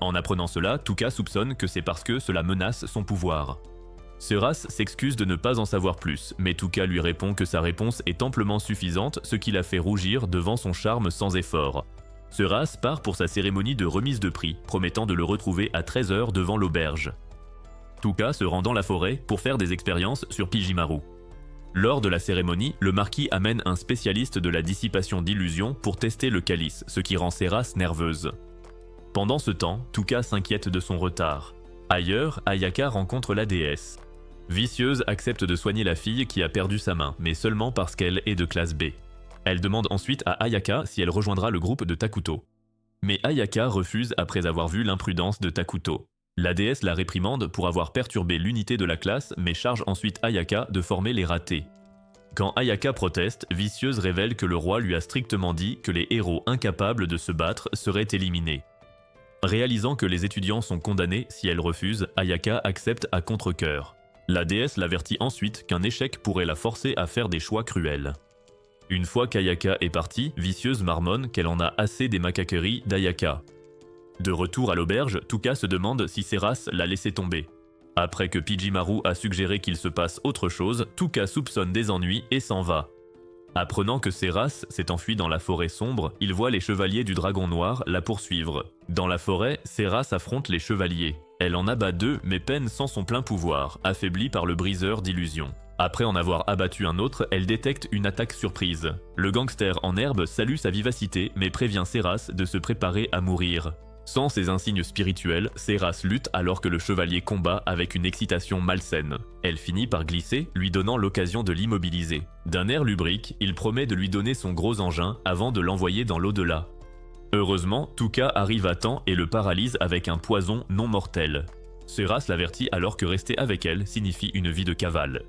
En apprenant cela, Tuka soupçonne que c'est parce que cela menace son pouvoir. Seras s'excuse de ne pas en savoir plus, mais Tuka lui répond que sa réponse est amplement suffisante, ce qui la fait rougir devant son charme sans effort. Seras part pour sa cérémonie de remise de prix, promettant de le retrouver à 13 h devant l'auberge. Tuka se rend dans la forêt pour faire des expériences sur Pijimaru. Lors de la cérémonie, le marquis amène un spécialiste de la dissipation d'illusions pour tester le calice, ce qui rend Seras nerveuse. Pendant ce temps, Tuka s'inquiète de son retard. Ailleurs, Ayaka rencontre la déesse. Vicieuse accepte de soigner la fille qui a perdu sa main, mais seulement parce qu'elle est de classe B. Elle demande ensuite à Ayaka si elle rejoindra le groupe de Takuto. Mais Ayaka refuse après avoir vu l'imprudence de Takuto. La déesse la réprimande pour avoir perturbé l'unité de la classe, mais charge ensuite Ayaka de former les ratés. Quand Ayaka proteste, Vicieuse révèle que le roi lui a strictement dit que les héros incapables de se battre seraient éliminés. Réalisant que les étudiants sont condamnés si elle refuse, Ayaka accepte à contre-cœur. La déesse l'avertit ensuite qu'un échec pourrait la forcer à faire des choix cruels. Une fois qu'Ayaka est partie, Vicieuse marmonne qu'elle en a assez des macaqueries d'Ayaka. De retour à l'auberge, Tuka se demande si Seras l'a laissé tomber. Après que Pijimaru a suggéré qu'il se passe autre chose, Tuka soupçonne des ennuis et s'en va. Apprenant que Seras s'est enfui dans la forêt sombre, il voit les chevaliers du Dragon Noir la poursuivre. Dans la forêt, Seras affronte les chevaliers. Elle en abat 2 mais peine sans son plein pouvoir, affaiblie par le briseur d'illusions. Après en avoir abattu un autre, elle détecte une attaque surprise. Le gangster en herbe salue sa vivacité mais prévient Seras de se préparer à mourir. Sans ces insignes spirituels, Seras lutte alors que le chevalier combat avec une excitation malsaine. Elle finit par glisser, lui donnant l'occasion de l'immobiliser. D'un air lubrique, il promet de lui donner son gros engin avant de l'envoyer dans l'au-delà. Heureusement, Tuka arrive à temps et le paralyse avec un poison non mortel. Seras l'avertit alors que rester avec elle signifie une vie de cavale.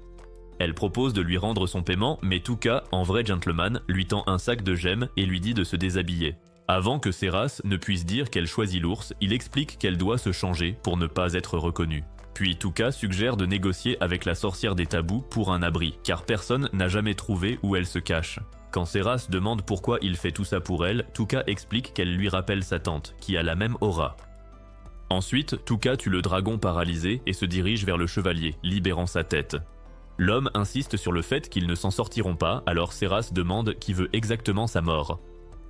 Elle propose de lui rendre son paiement, mais Tuka, en vrai gentleman, lui tend un sac de gemmes et lui dit de se déshabiller. Avant que Seras ne puisse dire qu'elle choisit l'ours, il explique qu'elle doit se changer pour ne pas être reconnue. Puis Tuka suggère de négocier avec la sorcière des tabous pour un abri, car personne n'a jamais trouvé où elle se cache. Quand Seras demande pourquoi il fait tout ça pour elle, Tuka explique qu'elle lui rappelle sa tante, qui a la même aura. Ensuite, Tuka tue le dragon paralysé et se dirige vers le chevalier, libérant sa tête. L'homme insiste sur le fait qu'ils ne s'en sortiront pas, alors Seras demande qui veut exactement sa mort.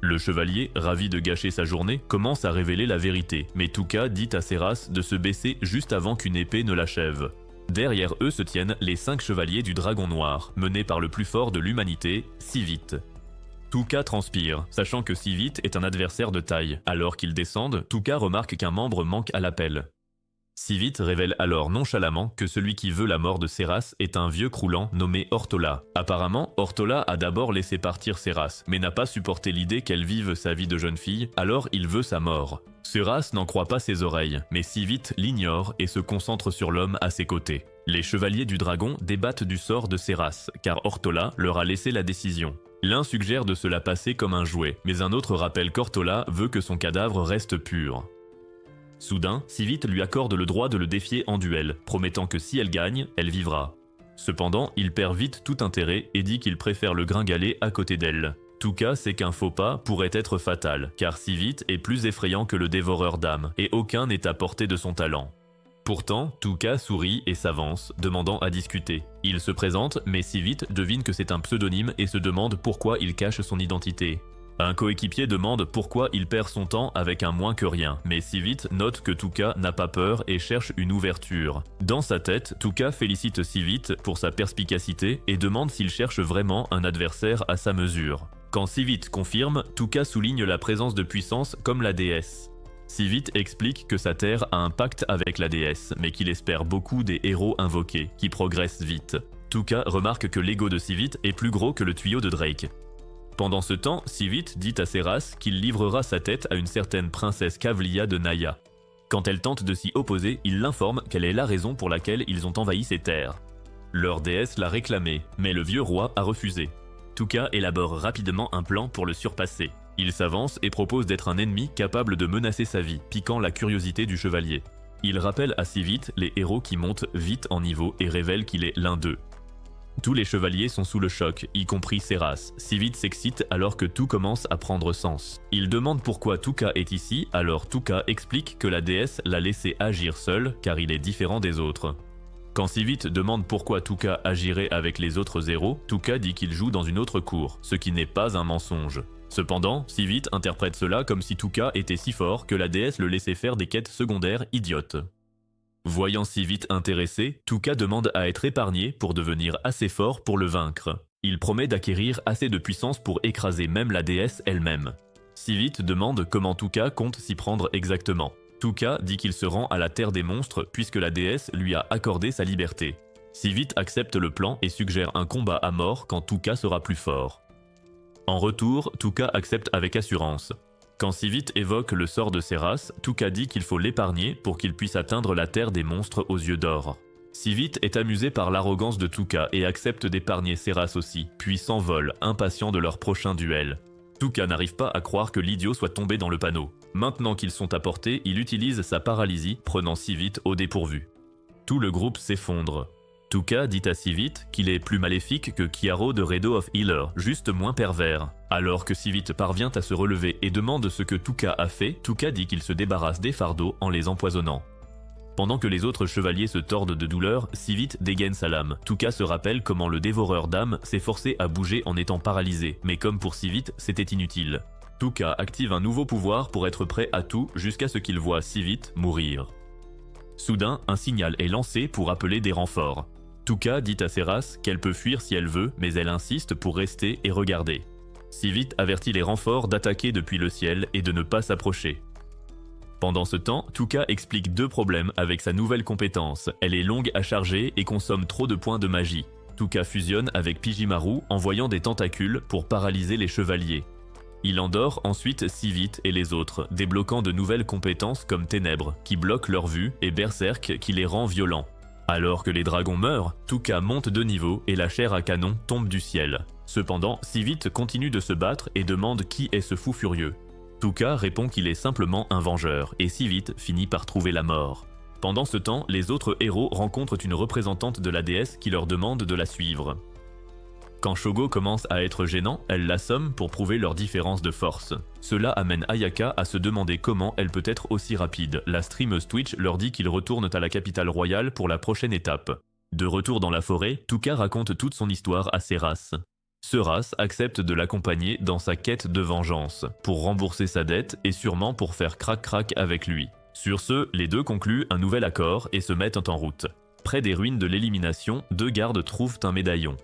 Le chevalier, ravi de gâcher sa journée, commence à révéler la vérité, mais Tuka dit à Seras de se baisser juste avant qu'une épée ne l'achève. Derrière eux se tiennent les 5 chevaliers du Dragon Noir, menés par le plus fort de l'humanité, Sivit. Tuka transpire, sachant que Sivit est un adversaire de taille. Alors qu'ils descendent, Tuka remarque qu'un membre manque à l'appel. Sivit révèle alors nonchalamment que celui qui veut la mort de Seras est un vieux croulant nommé Ortola. Apparemment, Ortola a d'abord laissé partir Seras, mais n'a pas supporté l'idée qu'elle vive sa vie de jeune fille, alors il veut sa mort. Seras n'en croit pas ses oreilles, mais Sivit l'ignore et se concentre sur l'homme à ses côtés. Les chevaliers du dragon débattent du sort de Seras, car Ortola leur a laissé la décision. L'un suggère de se la passer comme un jouet, mais un autre rappelle qu'Ortola veut que son cadavre reste pur. Soudain, Sivit lui accorde le droit de le défier en duel, promettant que si elle gagne, elle vivra. Cependant, il perd vite tout intérêt et dit qu'il préfère le gringalet à côté d'elle. Tuka sait qu'un faux pas pourrait être fatal, car Sivit est plus effrayant que le dévoreur d'âmes, et aucun n'est à portée de son talent. Pourtant, Tuka sourit et s'avance, demandant à discuter. Il se présente, mais Sivit devine que c'est un pseudonyme et se demande pourquoi il cache son identité. Un coéquipier demande pourquoi il perd son temps avec un moins que rien, mais Sivit note que Tuka n'a pas peur et cherche une ouverture. Dans sa tête, Tuka félicite Sivit pour sa perspicacité et demande s'il cherche vraiment un adversaire à sa mesure. Quand Sivit confirme, Tuka souligne la présence de puissance comme la déesse. Sivit explique que sa terre a un pacte avec la déesse, mais qu'il espère beaucoup des héros invoqués, qui progressent vite. Tuka remarque que l'ego de Sivit est plus gros que le tuyau de Drake. Pendant ce temps, Sivit dit à Seras qu'il livrera sa tête à une certaine princesse Kavlia de Naya. Quand elle tente de s'y opposer, il l'informe qu'elle est la raison pour laquelle ils ont envahi ses terres. Leur déesse l'a réclamé, mais le vieux roi a refusé. Tuka élabore rapidement un plan pour le surpasser. Il s'avance et propose d'être un ennemi capable de menacer sa vie, piquant la curiosité du chevalier. Il rappelle à Sivit les héros qui montent vite en niveau et révèle qu'il est l'un d'eux. Tous les chevaliers sont sous le choc, y compris Seras. Sivit s'excite alors que tout commence à prendre sens. Il demande pourquoi Tuka est ici, alors Tuka explique que la déesse l'a laissé agir seul car il est différent des autres. Quand Sivit demande pourquoi Tuka agirait avec les autres héros, Tuka dit qu'il joue dans une autre cour, ce qui n'est pas un mensonge. Cependant, Sivit interprète cela comme si Tuka était si fort que la déesse le laissait faire des quêtes secondaires idiotes. Voyant Sivit intéressé, Tuka demande à être épargné pour devenir assez fort pour le vaincre. Il promet d'acquérir assez de puissance pour écraser même la déesse elle-même. Sivit demande comment Tuka compte s'y prendre exactement. Tuka dit qu'il se rend à la terre des monstres puisque la déesse lui a accordé sa liberté. Sivit accepte le plan et suggère un combat à mort quand Tuka sera plus fort. En retour, Tuka accepte avec assurance. Quand Sivit évoque le sort de Seras, Tuka dit qu'il faut l'épargner pour qu'il puisse atteindre la terre des monstres aux yeux d'or. Sivit est amusé par l'arrogance de Tuka et accepte d'épargner Seras aussi, puis s'envole, impatient de leur prochain duel. Tuka n'arrive pas à croire que l'idiot soit tombé dans le panneau. Maintenant qu'ils sont à portée, il utilise sa paralysie, prenant Sivit au dépourvu. Tout le groupe s'effondre. Tuka dit à Sivit qu'il est plus maléfique que Kiaro de Redo of Healer, juste moins pervers. Alors que Sivit parvient à se relever et demande ce que Tuka a fait, Tuka dit qu'il se débarrasse des fardeaux en les empoisonnant. Pendant que les autres chevaliers se tordent de douleur, Sivit dégaine sa lame. Tuka se rappelle comment le dévoreur d'âmes s'est forcé à bouger en étant paralysé, mais comme pour Sivit, c'était inutile. Tuka active un nouveau pouvoir pour être prêt à tout jusqu'à ce qu'il voit Sivit mourir. Soudain, un signal est lancé pour appeler des renforts. Tuka dit à Seras qu'elle peut fuir si elle veut, mais elle insiste pour rester et regarder. Sivit avertit les renforts d'attaquer depuis le ciel et de ne pas s'approcher. Pendant ce temps, Tuka explique deux problèmes avec sa nouvelle compétence. Elle est longue à charger et consomme trop de points de magie. Tuka fusionne avec Pijimaru, envoyant des tentacules pour paralyser les chevaliers. Il endort ensuite Sivit et les autres, débloquant de nouvelles compétences comme Ténèbres, qui bloquent leur vue, et Berserk, qui les rend violents. Alors que les dragons meurent, Tuka monte de niveau et la chair à canon tombe du ciel. Cependant, Sivit continue de se battre et demande qui est ce fou furieux. Tuka répond qu'il est simplement un vengeur, et Sivit finit par trouver la mort. Pendant ce temps, les autres héros rencontrent une représentante de la déesse qui leur demande de la suivre. Quand Shogo commence à être gênant, elle l'assomme pour prouver leur différence de force. Cela amène Ayaka à se demander comment elle peut être aussi rapide. La streameuse Twitch leur dit qu'ils retournent à la capitale royale pour la prochaine étape. De retour dans la forêt, Tuka raconte toute son histoire à Seras. Seras accepte de l'accompagner dans sa quête de vengeance, pour rembourser sa dette et sûrement pour faire crac-crac avec lui. Sur ce, les deux concluent un nouvel accord et se mettent en route. Près des ruines de l'élimination, deux gardes trouvent un médaillon.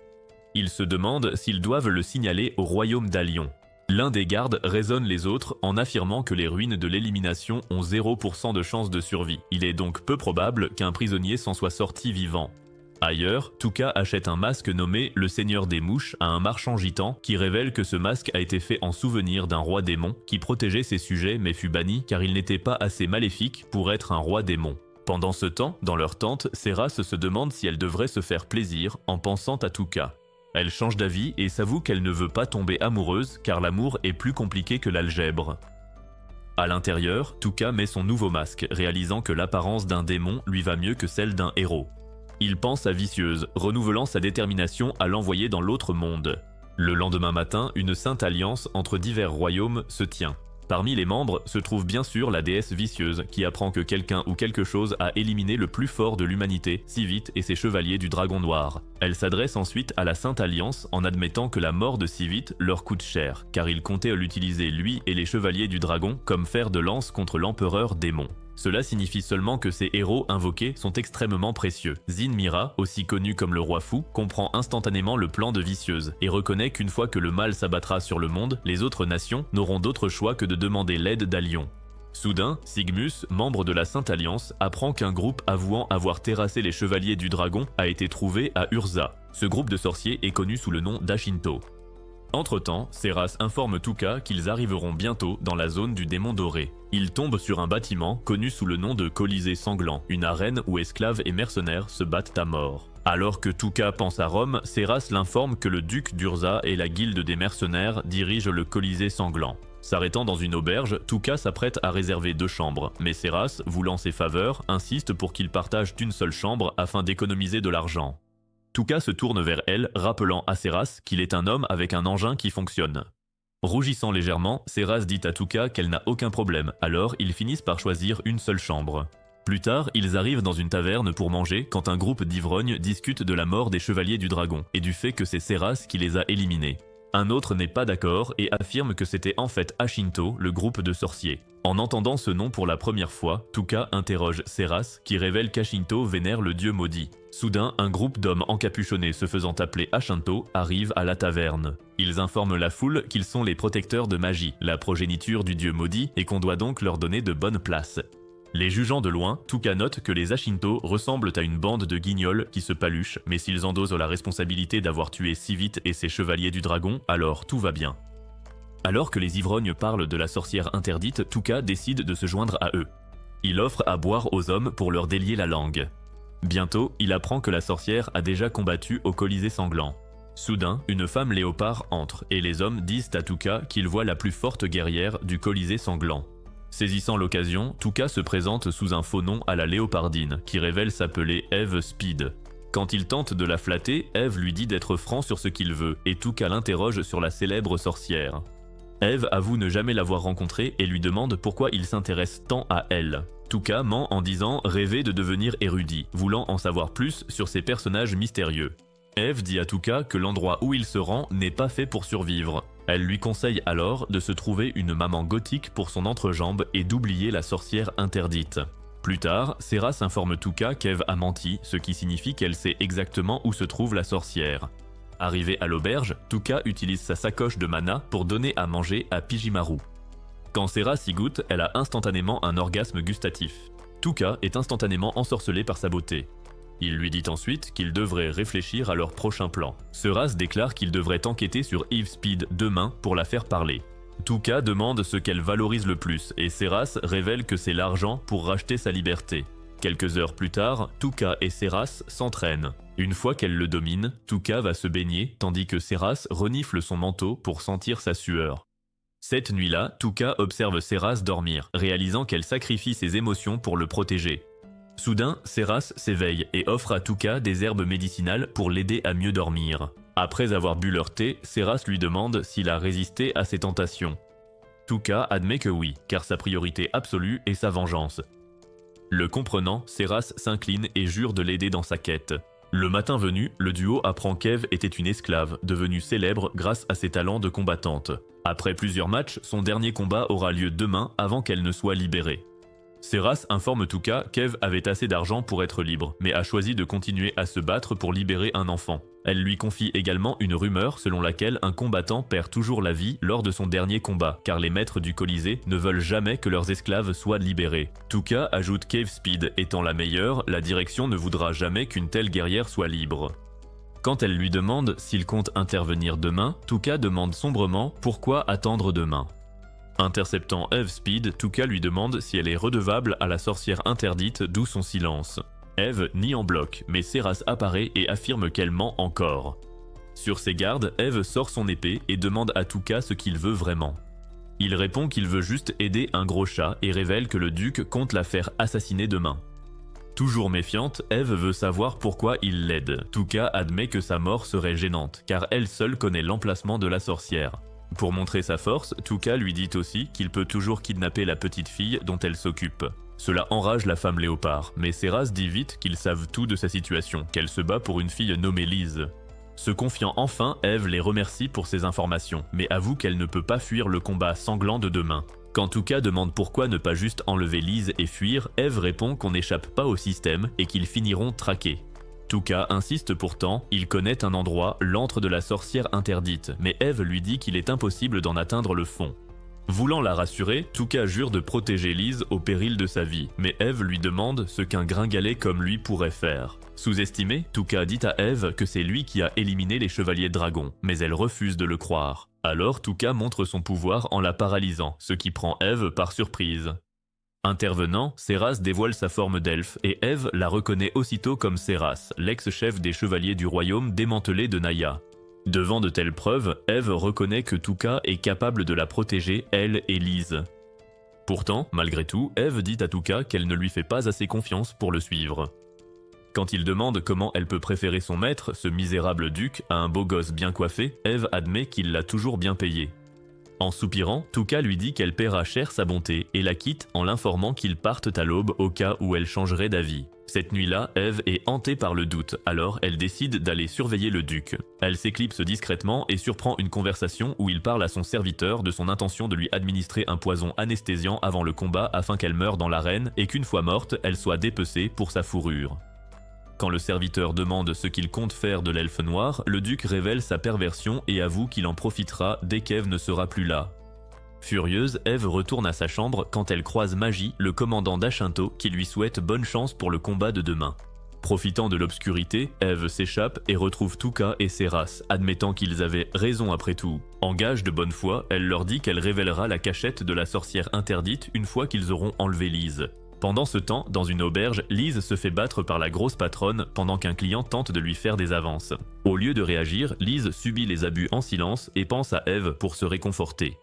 Ils se demandent s'ils doivent le signaler au royaume d'Alion. L'un des gardes raisonne les autres en affirmant que les ruines de l'élimination ont 0% de chance de survie. Il est donc peu probable qu'un prisonnier s'en soit sorti vivant. Ailleurs, Tuka achète un masque nommé le Seigneur des Mouches à un marchand gitan qui révèle que ce masque a été fait en souvenir d'un roi démon qui protégeait ses sujets mais fut banni car il n'était pas assez maléfique pour être un roi démon. Pendant ce temps, dans leur tente, Seras se demande si elle devrait se faire plaisir en pensant à Tuka. Elle change d'avis et s'avoue qu'elle ne veut pas tomber amoureuse car l'amour est plus compliqué que l'algèbre. À l'intérieur, Tuka met son nouveau masque, réalisant que l'apparence d'un démon lui va mieux que celle d'un héros. Il pense à Vicieuse, renouvelant sa détermination à l'envoyer dans l'autre monde. Le lendemain matin, une sainte alliance entre divers royaumes se tient. Parmi les membres se trouve bien sûr la déesse Vicieuse, qui apprend que quelqu'un ou quelque chose a éliminé le plus fort de l'humanité, Sivit et ses chevaliers du Dragon Noir. Elle s'adresse ensuite à la Sainte Alliance en admettant que la mort de Sivit leur coûte cher, car ils comptaient l'utiliser lui et les chevaliers du dragon comme fer de lance contre l'empereur démon. Cela signifie seulement que ces héros invoqués sont extrêmement précieux. Zin Mira, aussi connu comme le roi fou, comprend instantanément le plan de Vicieuse et reconnaît qu'une fois que le mal s'abattra sur le monde, les autres nations n'auront d'autre choix que de demander l'aide d'Alion. Soudain, Sigmus, membre de la Sainte Alliance, apprend qu'un groupe avouant avoir terrassé les chevaliers du dragon a été trouvé à Urza. Ce groupe de sorciers est connu sous le nom d'Ashinto. Entre-temps, Seras informe Tuka qu'ils arriveront bientôt dans la zone du démon doré. Ils tombent sur un bâtiment connu sous le nom de Colisée Sanglant, une arène où esclaves et mercenaires se battent à mort. Alors que Tuka pense à Rome, Seras l'informe que le duc d'Urza et la guilde des mercenaires dirigent le Colisée Sanglant. S'arrêtant dans une auberge, Tuka s'apprête à réserver 2 chambres, mais Seras, voulant ses faveurs, insiste pour qu'ils partagent d'une seule chambre afin d'économiser de l'argent. Tuka se tourne vers elle, rappelant à Seras qu'il est un homme avec un engin qui fonctionne. Rougissant légèrement, Seras dit à Tuka qu'elle n'a aucun problème, alors ils finissent par choisir une seule chambre. Plus tard, ils arrivent dans une taverne pour manger quand un groupe d'ivrognes discute de la mort des chevaliers du dragon et du fait que c'est Seras qui les a éliminés. Un autre n'est pas d'accord et affirme que c'était en fait Ashinto, le groupe de sorciers. En entendant ce nom pour la première fois, Tuka interroge Seras qui révèle qu'Ashinto vénère le dieu maudit. Soudain, un groupe d'hommes encapuchonnés se faisant appeler Ashinto arrive à la taverne. Ils informent la foule qu'ils sont les protecteurs de magie, la progéniture du dieu maudit, et qu'on doit donc leur donner de bonnes places. Les jugeant de loin, Tuka note que les Ashinto ressemblent à une bande de guignols qui se paluchent, mais s'ils endosent la responsabilité d'avoir tué si vite et ses chevaliers du dragon, alors tout va bien. Alors que les ivrognes parlent de la sorcière interdite, Tuka décide de se joindre à eux. Il offre à boire aux hommes pour leur délier la langue. Bientôt, il apprend que la sorcière a déjà combattu au Colisée sanglant. Soudain, une femme léopard entre et les hommes disent à Tuka qu'il voit la plus forte guerrière du Colisée sanglant. Saisissant l'occasion, Tuka se présente sous un faux nom à la léopardine, qui révèle s'appeler Eve Speed. Quand il tente de la flatter, Eve lui dit d'être franc sur ce qu'il veut, et Tuka l'interroge sur la célèbre sorcière. Eve avoue ne jamais l'avoir rencontrée et lui demande pourquoi il s'intéresse tant à elle. Tuka ment en disant rêver de devenir érudit, voulant en savoir plus sur ces personnages mystérieux. Eve dit à Tuka que l'endroit où il se rend n'est pas fait pour survivre. Elle lui conseille alors de se trouver une maman gothique pour son entrejambe et d'oublier la sorcière interdite. Plus tard, Seras informe Tuka qu'Eve a menti, ce qui signifie qu'elle sait exactement où se trouve la sorcière. Arrivée à l'auberge, Tuka utilise sa sacoche de mana pour donner à manger à Pijimaru. Quand Seras y goûte, elle a instantanément un orgasme gustatif. Tuka est instantanément ensorcelé par sa beauté. Il lui dit ensuite qu'il devrait réfléchir à leur prochain plan. Seras déclare qu'il devrait enquêter sur Eve Speed demain pour la faire parler. Tuka demande ce qu'elle valorise le plus et Seras révèle que c'est l'argent pour racheter sa liberté. Quelques heures plus tard, Tuka et Seras s'entraînent. Une fois qu'elle le domine, Tuka va se baigner tandis que Seras renifle son manteau pour sentir sa sueur. Cette nuit-là, Tuka observe Seras dormir, réalisant qu'elle sacrifie ses émotions pour le protéger. Soudain, Seras s'éveille et offre à Tuka des herbes médicinales pour l'aider à mieux dormir. Après avoir bu leur thé, Seras lui demande s'il a résisté à ses tentations. Tuka admet que oui, car sa priorité absolue est sa vengeance. Le comprenant, Seras s'incline et jure de l'aider dans sa quête. Le matin venu, le duo apprend qu'Eve était une esclave, devenue célèbre grâce à ses talents de combattante. Après plusieurs matchs, son dernier combat aura lieu demain avant qu'elle ne soit libérée. Seras informe Tuka qu'Eve avait assez d'argent pour être libre, mais a choisi de continuer à se battre pour libérer un enfant. Elle lui confie également une rumeur selon laquelle un combattant perd toujours la vie lors de son dernier combat, car les maîtres du Colisée ne veulent jamais que leurs esclaves soient libérés. Tuka ajoute qu'Eve Speed étant la meilleure, la direction ne voudra jamais qu'une telle guerrière soit libre. Quand elle lui demande s'il compte intervenir demain, Tuka demande sombrement pourquoi attendre demain. Interceptant Eve Speed, Tuka lui demande si elle est redevable à la sorcière interdite, d'où son silence. Eve nie en bloc, mais Seras apparaît et affirme qu'elle ment encore. Sur ses gardes, Eve sort son épée et demande à Tuka ce qu'il veut vraiment. Il répond qu'il veut juste aider un gros chat et révèle que le duc compte la faire assassiner demain. Toujours méfiante, Eve veut savoir pourquoi il l'aide. Tuka admet que sa mort serait gênante, car elle seule connaît l'emplacement de la sorcière. Pour montrer sa force, Tuka lui dit aussi qu'il peut toujours kidnapper la petite fille dont elle s'occupe. Cela enrage la femme léopard, mais Seras dit vite qu'ils savent tout de sa situation, qu'elle se bat pour une fille nommée Lise. Se confiant enfin, Eve les remercie pour ces informations, mais avoue qu'elle ne peut pas fuir le combat sanglant de demain. Quand Tuka demande pourquoi ne pas juste enlever Lise et fuir, Eve répond qu'on n'échappe pas au système et qu'ils finiront traqués. Tuka insiste pourtant, il connaît un endroit, l'antre de la sorcière interdite, mais Eve lui dit qu'il est impossible d'en atteindre le fond. Voulant la rassurer, Tuka jure de protéger Lise au péril de sa vie, mais Eve lui demande ce qu'un gringalet comme lui pourrait faire. Sous-estimé, Tuka dit à Eve que c'est lui qui a éliminé les chevaliers de dragon, mais elle refuse de le croire. Alors Tuka montre son pouvoir en la paralysant, ce qui prend Eve par surprise. Intervenant, Seras dévoile sa forme d'elfe et Eve la reconnaît aussitôt comme Seras, l'ex-chef des chevaliers du royaume démantelé de Naya. Devant de telles preuves, Eve reconnaît que Tuka est capable de la protéger, elle et Lise. Pourtant, malgré tout, Eve dit à Tuka qu'elle ne lui fait pas assez confiance pour le suivre. Quand il demande comment elle peut préférer son maître, ce misérable duc, à un beau gosse bien coiffé, Eve admet qu'il l'a toujours bien payé. En soupirant, Tuka lui dit qu'elle paiera cher sa bonté et la quitte en l'informant qu'ils partent à l'aube au cas où elle changerait d'avis. Cette nuit-là, Eve est hantée par le doute, alors elle décide d'aller surveiller le duc. Elle s'éclipse discrètement et surprend une conversation où il parle à son serviteur de son intention de lui administrer un poison anesthésiant avant le combat afin qu'elle meure dans l'arène et qu'une fois morte, elle soit dépecée pour sa fourrure. Quand le serviteur demande ce qu'il compte faire de l'elfe noir, le duc révèle sa perversion et avoue qu'il en profitera dès qu'Eve ne sera plus là. Furieuse, Eve retourne à sa chambre quand elle croise Magie, le commandant d'Ashinto, qui lui souhaite bonne chance pour le combat de demain. Profitant de l'obscurité, Eve s'échappe et retrouve Tuka et Seras, admettant qu'ils avaient raison après tout. En gage de bonne foi, elle leur dit qu'elle révélera la cachette de la sorcière interdite une fois qu'ils auront enlevé Lise. Pendant ce temps, dans une auberge, Lise se fait battre par la grosse patronne pendant qu'un client tente de lui faire des avances. Au lieu de réagir, Lise subit les abus en silence et pense à Eve pour se réconforter.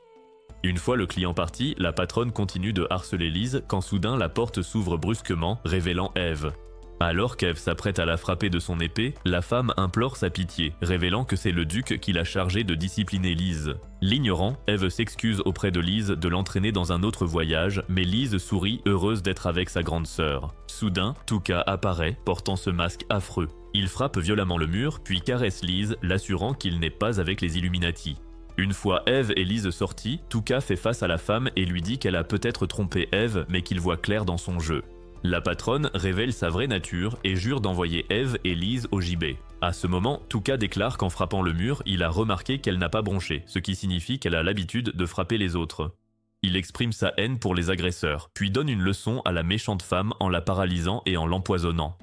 Une fois le client parti, la patronne continue de harceler Lise quand soudain la porte s'ouvre brusquement, révélant Eve. Alors qu'Eve s'apprête à la frapper de son épée, la femme implore sa pitié, révélant que c'est le duc qui l'a chargé de discipliner Lise. L'ignorant, Eve s'excuse auprès de Lise de l'entraîner dans un autre voyage, mais Lise sourit, heureuse d'être avec sa grande sœur. Soudain, Tuka apparaît, portant ce masque affreux. Il frappe violemment le mur, puis caresse Lise, l'assurant qu'il n'est pas avec les Illuminati. Une fois Eve et Lise sorties, Tuka fait face à la femme et lui dit qu'elle a peut-être trompé Eve, mais qu'il voit clair dans son jeu. La patronne révèle sa vraie nature et jure d'envoyer Eve et Lise au gibet. À ce moment, Tuka déclare qu'en frappant le mur, il a remarqué qu'elle n'a pas bronché, ce qui signifie qu'elle a l'habitude de frapper les autres. Il exprime sa haine pour les agresseurs, puis donne une leçon à la méchante femme en la paralysant et en l'empoisonnant.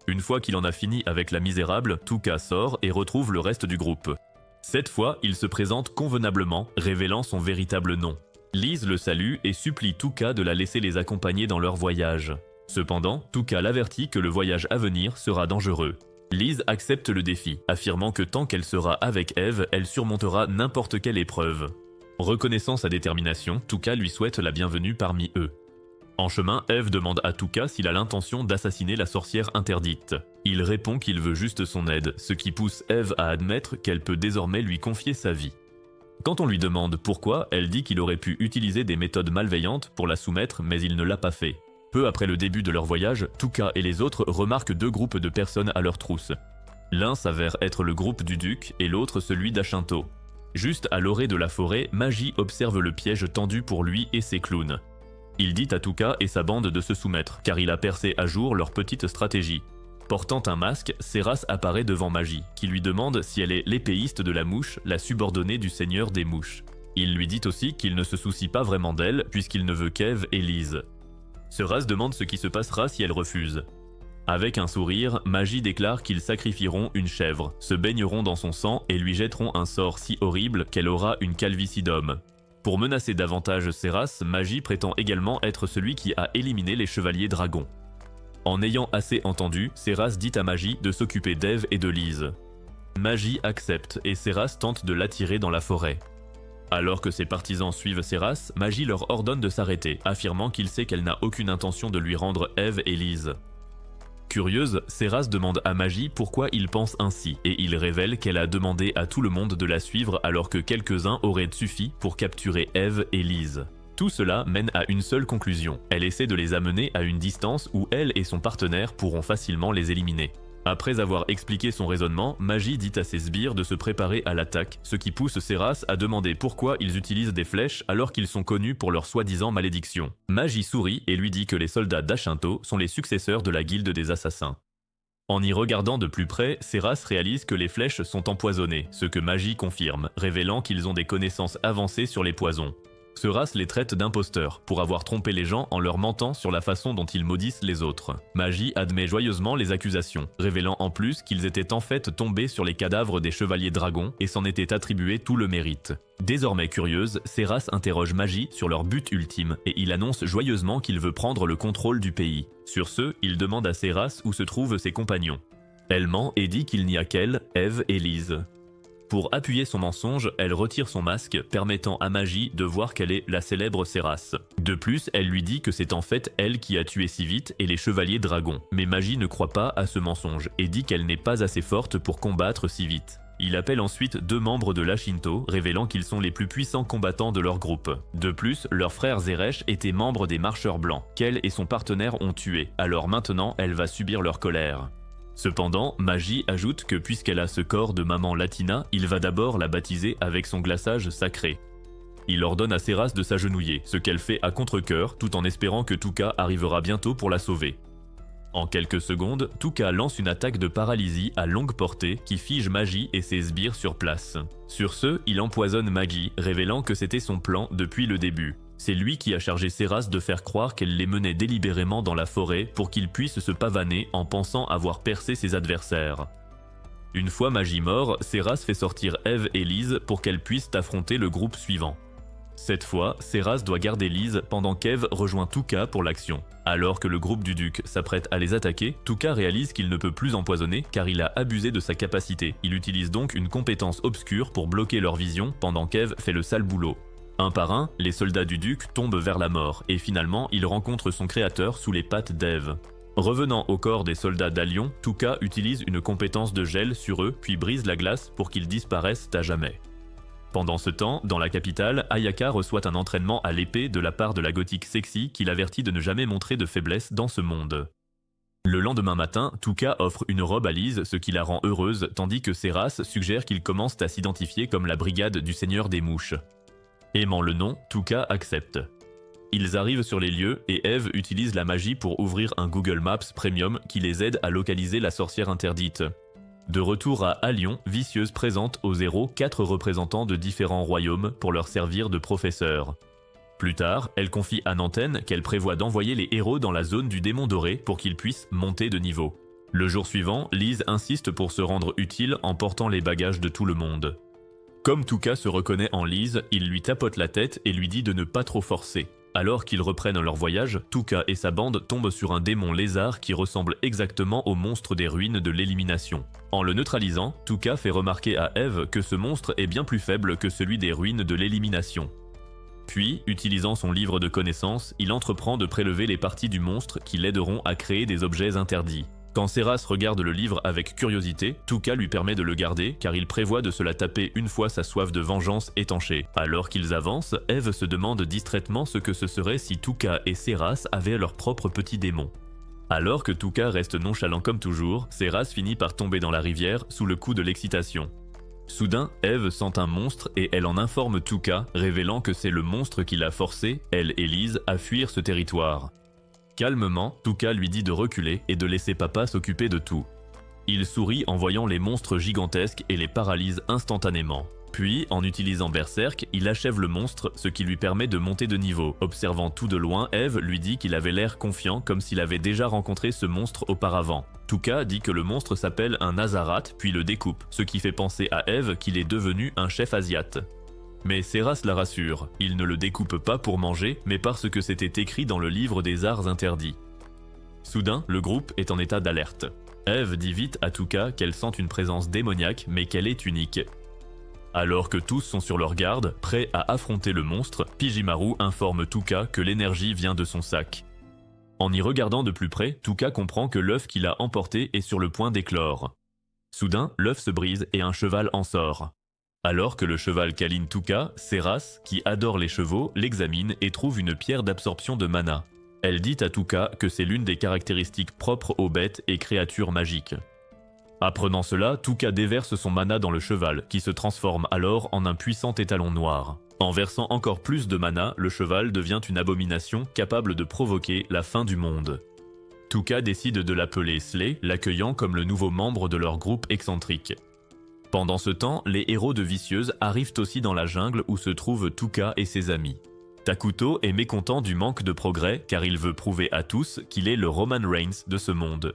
Une fois qu'il en a fini avec la misérable, Tuka sort et retrouve le reste du groupe. Cette fois, il se présente convenablement, révélant son véritable nom. Lise le salue et supplie Tuka de la laisser les accompagner dans leur voyage. Cependant, Tuka l'avertit que le voyage à venir sera dangereux. Lise accepte le défi, affirmant que tant qu'elle sera avec Eve, elle surmontera n'importe quelle épreuve. Reconnaissant sa détermination, Tuka lui souhaite la bienvenue parmi eux. En chemin, Eve demande à Tuka s'il a l'intention d'assassiner la sorcière interdite. Il répond qu'il veut juste son aide, ce qui pousse Eve à admettre qu'elle peut désormais lui confier sa vie. Quand on lui demande pourquoi, elle dit qu'il aurait pu utiliser des méthodes malveillantes pour la soumettre, mais il ne l'a pas fait. Peu après le début de leur voyage, Tuka et les autres remarquent deux groupes de personnes à leur trousse. L'un s'avère être le groupe du duc et l'autre celui d'Ashinto. Juste à l'orée de la forêt, Magie observe le piège tendu pour lui et ses clowns. Il dit à Tuka et sa bande de se soumettre, car il a percé à jour leur petite stratégie. Portant un masque, Seras apparaît devant Magie, qui lui demande si elle est l'épéiste de la mouche, la subordonnée du seigneur des mouches. Il lui dit aussi qu'il ne se soucie pas vraiment d'elle, puisqu'il ne veut qu'Eve et Lise. Seras demande ce qui se passera si elle refuse. Avec un sourire, Magie déclare qu'ils sacrifieront une chèvre, se baigneront dans son sang et lui jetteront un sort si horrible qu'elle aura une calvitie d'homme. Pour menacer davantage Seras, Magie prétend également être celui qui a éliminé les chevaliers dragons. En ayant assez entendu, Seras dit à Magie de s'occuper d'Eve et de Lise. Magie accepte et Seras tente de l'attirer dans la forêt. Alors que ses partisans suivent Seras, Magie leur ordonne de s'arrêter, affirmant qu'il sait qu'elle n'a aucune intention de lui rendre Eve et Lise. Curieuse, Seras demande à Magie pourquoi il pense ainsi, et il révèle qu'elle a demandé à tout le monde de la suivre alors que quelques-uns auraient suffi pour capturer Eve et Lise. Tout cela mène à une seule conclusion, elle essaie de les amener à une distance où elle et son partenaire pourront facilement les éliminer. Après avoir expliqué son raisonnement, Magie dit à ses sbires de se préparer à l'attaque, ce qui pousse Seras à demander pourquoi ils utilisent des flèches alors qu'ils sont connus pour leur soi-disant malédiction. Magie sourit et lui dit que les soldats d'Ashinto sont les successeurs de la guilde des assassins. En y regardant de plus près, Seras réalise que les flèches sont empoisonnées, ce que Magie confirme, révélant qu'ils ont des connaissances avancées sur les poisons. Seras les traite d'imposteurs, pour avoir trompé les gens en leur mentant sur la façon dont ils maudissent les autres. Magie admet joyeusement les accusations, révélant en plus qu'ils étaient en fait tombés sur les cadavres des chevaliers dragons et s'en étaient attribué tout le mérite. Désormais curieuse, Seras interroge Magie sur leur but ultime et il annonce joyeusement qu'il veut prendre le contrôle du pays. Sur ce, il demande à Seras où se trouvent ses compagnons. Elle ment et dit qu'il n'y a qu'elle, Eve et Lise. Pour appuyer son mensonge, elle retire son masque, permettant à Magie de voir qu'elle est la célèbre Seras. De plus, elle lui dit que c'est en fait elle qui a tué si vite et les chevaliers dragons. Mais Magie ne croit pas à ce mensonge et dit qu'elle n'est pas assez forte pour combattre si vite. Il appelle ensuite deux membres de l'Ashinto, révélant qu'ils sont les plus puissants combattants de leur groupe. De plus, leur frère Zeresh était membre des Marcheurs Blancs, qu'elle et son partenaire ont tué, alors maintenant elle va subir leur colère. Cependant, Magie ajoute que puisqu'elle a ce corps de maman Latina, il va d'abord la baptiser avec son glaçage sacré. Il ordonne à Seras de s'agenouiller, ce qu'elle fait à contre-cœur, tout en espérant que Tuka arrivera bientôt pour la sauver. En quelques secondes, Tuka lance une attaque de paralysie à longue portée qui fige Magi et ses sbires sur place. Sur ce, il empoisonne Maggie, révélant que c'était son plan depuis le début. C'est lui qui a chargé Seras de faire croire qu'elle les menait délibérément dans la forêt pour qu'il puisse se pavaner en pensant avoir percé ses adversaires. Une fois Magi mort, Seras fait sortir Eve et Liz pour qu'elles puissent affronter le groupe suivant. Cette fois, Seras doit garder Liz pendant qu'Eve rejoint Tuka pour l'action. Alors que le groupe du duc s'apprête à les attaquer, Tuka réalise qu'il ne peut plus empoisonner car il a abusé de sa capacité. Il utilise donc une compétence obscure pour bloquer leur vision pendant qu'Eve fait le sale boulot. Un par un, les soldats du duc tombent vers la mort et finalement il rencontre son créateur sous les pattes d'Eve. Revenant au corps des soldats d'Alion, Tuka utilise une compétence de gel sur eux puis brise la glace pour qu'ils disparaissent à jamais. Pendant ce temps, dans la capitale, Ayaka reçoit un entraînement à l'épée de la part de la gothique sexy qui l'avertit de ne jamais montrer de faiblesse dans ce monde. Le lendemain matin, Tuka offre une robe à Liz, ce qui la rend heureuse, tandis que Seras suggère qu'ils commencent à s'identifier comme la brigade du Seigneur des Mouches. Aimant le nom, Tuka accepte. Ils arrivent sur les lieux et Eve utilise la magie pour ouvrir un Google Maps Premium qui les aide à localiser la sorcière interdite. De retour à Alion, Vicieuse présente aux héros 4 représentants de différents royaumes pour leur servir de professeurs. Plus tard, elle confie à Nanten qu'elle prévoit d'envoyer les héros dans la zone du démon doré pour qu'ils puissent monter de niveau. Le jour suivant, Liz insiste pour se rendre utile en portant les bagages de tout le monde. Comme Tuka se reconnaît en Liz, il lui tapote la tête et lui dit de ne pas trop forcer. Alors qu'ils reprennent leur voyage, Tuka et sa bande tombent sur un démon lézard qui ressemble exactement au monstre des ruines de l'élimination. En le neutralisant, Tuka fait remarquer à Eve que ce monstre est bien plus faible que celui des ruines de l'élimination. Puis, utilisant son livre de connaissances, il entreprend de prélever les parties du monstre qui l'aideront à créer des objets interdits. Quand Seras regarde le livre avec curiosité, Tuka lui permet de le garder car il prévoit de se la taper une fois sa soif de vengeance étanchée. Alors qu'ils avancent, Eve se demande distraitement ce que ce serait si Tuka et Seras avaient leur propre petit démon. Alors que Tuka reste nonchalant comme toujours, Seras finit par tomber dans la rivière sous le coup de l'excitation. Soudain, Eve sent un monstre et elle en informe Tuka, révélant que c'est le monstre qui l'a forcé, elle et Liz, à fuir ce territoire. Calmement, Tuka lui dit de reculer et de laisser papa s'occuper de tout. Il sourit en voyant les monstres gigantesques et les paralyse instantanément. Puis, en utilisant Berserk, il achève le monstre, ce qui lui permet de monter de niveau. Observant tout de loin, Eve lui dit qu'il avait l'air confiant comme s'il avait déjà rencontré ce monstre auparavant. Tuka dit que le monstre s'appelle un Nazarat puis le découpe, ce qui fait penser à Eve qu'il est devenu un chef asiate. Mais Seras la rassure, il ne le découpe pas pour manger, mais parce que c'était écrit dans le livre des arts interdits. Soudain, le groupe est en état d'alerte. Eve dit vite à Tuka qu'elle sent une présence démoniaque, mais qu'elle est unique. Alors que tous sont sur leur garde, prêts à affronter le monstre, Pijimaru informe Tuka que l'énergie vient de son sac. En y regardant de plus près, Tuka comprend que l'œuf qu'il a emporté est sur le point d'éclore. Soudain, l'œuf se brise et un cheval en sort. Alors que le cheval câline Tuka, Seras, qui adore les chevaux, l'examine et trouve une pierre d'absorption de mana. Elle dit à Tuka que c'est l'une des caractéristiques propres aux bêtes et créatures magiques. Apprenant cela, Tuka déverse son mana dans le cheval, qui se transforme alors en un puissant étalon noir. En versant encore plus de mana, le cheval devient une abomination capable de provoquer la fin du monde. Tuka décide de l'appeler Slay, l'accueillant comme le nouveau membre de leur groupe excentrique. Pendant ce temps, les héros de Vicieuse arrivent aussi dans la jungle où se trouvent Tuka et ses amis. Takuto est mécontent du manque de progrès car il veut prouver à tous qu'il est le Roman Reigns de ce monde.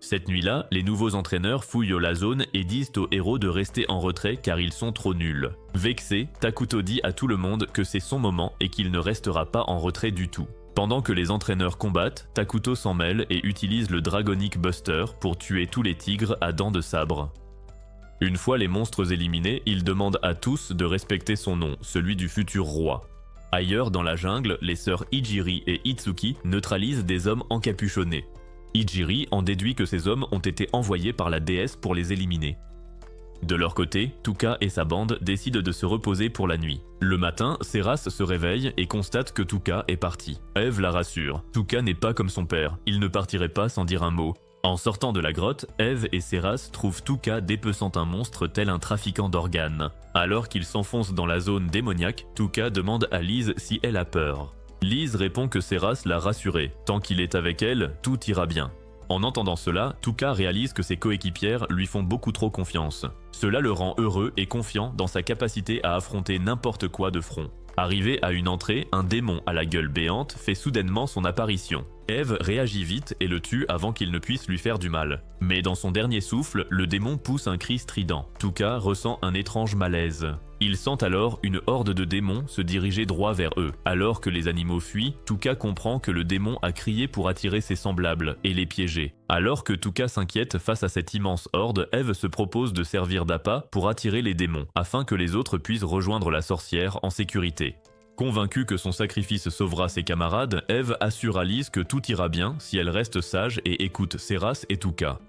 Cette nuit-là, les nouveaux entraîneurs fouillent la zone et disent aux héros de rester en retrait car ils sont trop nuls. Vexé, Takuto dit à tout le monde que c'est son moment et qu'il ne restera pas en retrait du tout. Pendant que les entraîneurs combattent, Takuto s'en mêle et utilise le Dragonic Buster pour tuer tous les tigres à dents de sabre. Une fois les monstres éliminés, il demande à tous de respecter son nom, celui du futur roi. Ailleurs dans la jungle, les sœurs Ijiri et Itsuki neutralisent des hommes encapuchonnés. Ijiri en déduit que ces hommes ont été envoyés par la déesse pour les éliminer. De leur côté, Tuka et sa bande décident de se reposer pour la nuit. Le matin, Seras se réveille et constate que Tuka est parti. Eve la rassure. Tuka n'est pas comme son père, il ne partirait pas sans dire un mot. En sortant de la grotte, Eve et Seras trouvent Tuka dépeçant un monstre tel un trafiquant d'organes. Alors qu'il s'enfonce dans la zone démoniaque, Tuka demande à Liz si elle a peur. Liz répond que Seras l'a rassurée. Tant qu'il est avec elle, tout ira bien. En entendant cela, Tuka réalise que ses coéquipières lui font beaucoup trop confiance. Cela le rend heureux et confiant dans sa capacité à affronter n'importe quoi de front. Arrivé à une entrée, un démon à la gueule béante fait soudainement son apparition. Eve réagit vite et le tue avant qu'il ne puisse lui faire du mal. Mais dans son dernier souffle, le démon pousse un cri strident. Tuka ressent un étrange malaise. Il sent alors une horde de démons se diriger droit vers eux. Alors que les animaux fuient, Tuka comprend que le démon a crié pour attirer ses semblables et les piéger. Alors que Tuka s'inquiète face à cette immense horde, Eve se propose de servir d'appât pour attirer les démons, afin que les autres puissent rejoindre la sorcière en sécurité. Convaincue que son sacrifice sauvera ses camarades, Eve assure Alice que tout ira bien si elle reste sage et écoute Seras et Tuka.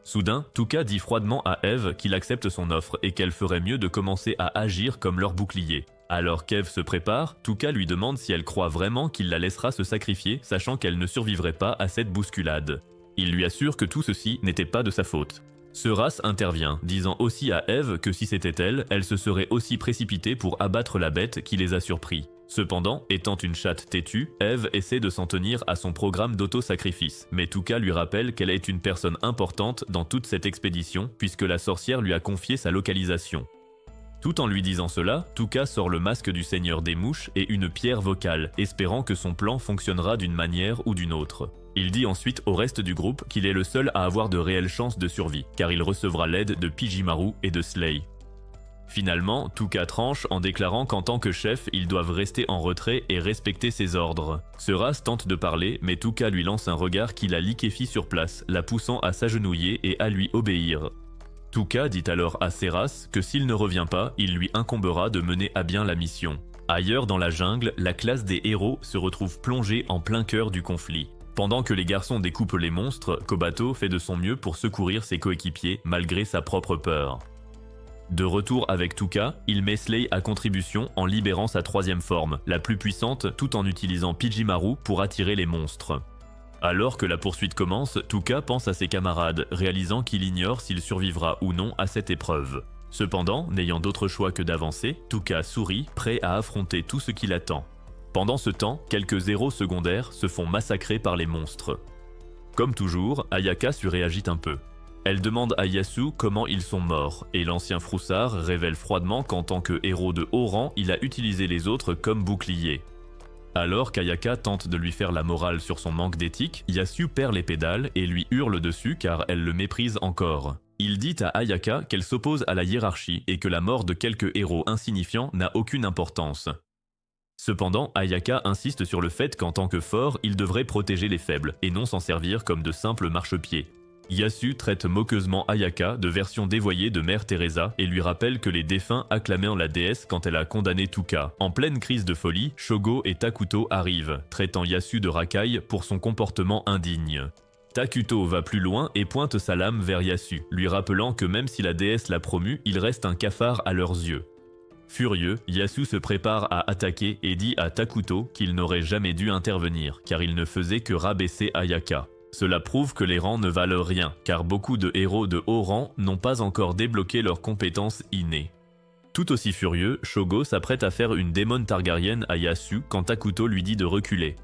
Soudain, Tuka dit froidement à Eve qu'il accepte son offre et qu'elle ferait mieux de commencer à agir comme leur bouclier. Alors qu'Eve se prépare, Tuka lui demande si elle croit vraiment qu'il la laissera se sacrifier, sachant qu'elle ne survivrait pas à cette bousculade. Il lui assure que tout ceci n'était pas de sa faute. Seras intervient, disant aussi à Eve que si c'était elle, elle se serait aussi précipitée pour abattre la bête qui les a surpris. Cependant, étant une chatte têtue, Eve essaie de s'en tenir à son programme d'auto-sacrifice, mais Tuka lui rappelle qu'elle est une personne importante dans toute cette expédition puisque la sorcière lui a confié sa localisation. Tout en lui disant cela, Tuka sort le masque du Seigneur des Mouches et une pierre vocale, espérant que son plan fonctionnera d'une manière ou d'une autre. Il dit ensuite au reste du groupe qu'il est le seul à avoir de réelles chances de survie, car il recevra l'aide de Pijimaru et de Slay. Finalement, Tuka tranche en déclarant qu'en tant que chef, ils doivent rester en retrait et respecter ses ordres. Seras tente de parler, mais Tuka lui lance un regard qui la liquéfie sur place, la poussant à s'agenouiller et à lui obéir. Tuka dit alors à Seras que s'il ne revient pas, il lui incombera de mener à bien la mission. Ailleurs dans la jungle, la classe des héros se retrouve plongée en plein cœur du conflit. Pendant que les garçons découpent les monstres, Kobato fait de son mieux pour secourir ses coéquipiers malgré sa propre peur. De retour avec Tuka, il met Slay à contribution en libérant sa troisième forme, la plus puissante, tout en utilisant Pijimaru pour attirer les monstres. Alors que la poursuite commence, Tuka pense à ses camarades, réalisant qu'il ignore s'il survivra ou non à cette épreuve. Cependant, n'ayant d'autre choix que d'avancer, Tuka sourit, prêt à affronter tout ce qui l'attend. Pendant ce temps, quelques héros secondaires se font massacrer par les monstres. Comme toujours, Ayaka surréagit un peu. Elle demande à Yasu comment ils sont morts, et l'ancien Froussard révèle froidement qu'en tant que héros de haut rang, il a utilisé les autres comme bouclier. Alors qu'Ayaka tente de lui faire la morale sur son manque d'éthique, Yasu perd les pédales et lui hurle dessus car elle le méprise encore. Il dit à Ayaka qu'elle s'oppose à la hiérarchie et que la mort de quelques héros insignifiants n'a aucune importance. Cependant, Ayaka insiste sur le fait qu'en tant que fort, il devrait protéger les faibles et non s'en servir comme de simples marchepieds. Yasu traite moqueusement Ayaka de version dévoyée de Mère Teresa et lui rappelle que les défunts acclamèrent la déesse quand elle a condamné Tuka. En pleine crise de folie, Shogo et Takuto arrivent, traitant Yasu de racaille pour son comportement indigne. Takuto va plus loin et pointe sa lame vers Yasu, lui rappelant que même si la déesse l'a promu, il reste un cafard à leurs yeux. Furieux, Yasu se prépare à attaquer et dit à Takuto qu'il n'aurait jamais dû intervenir, car il ne faisait que rabaisser Ayaka. Cela prouve que les rangs ne valent rien, car beaucoup de héros de haut rang n'ont pas encore débloqué leurs compétences innées. Tout aussi furieux, Shogo s'apprête à faire une démon Targaryen à Yasu quand Takuto lui dit de reculer.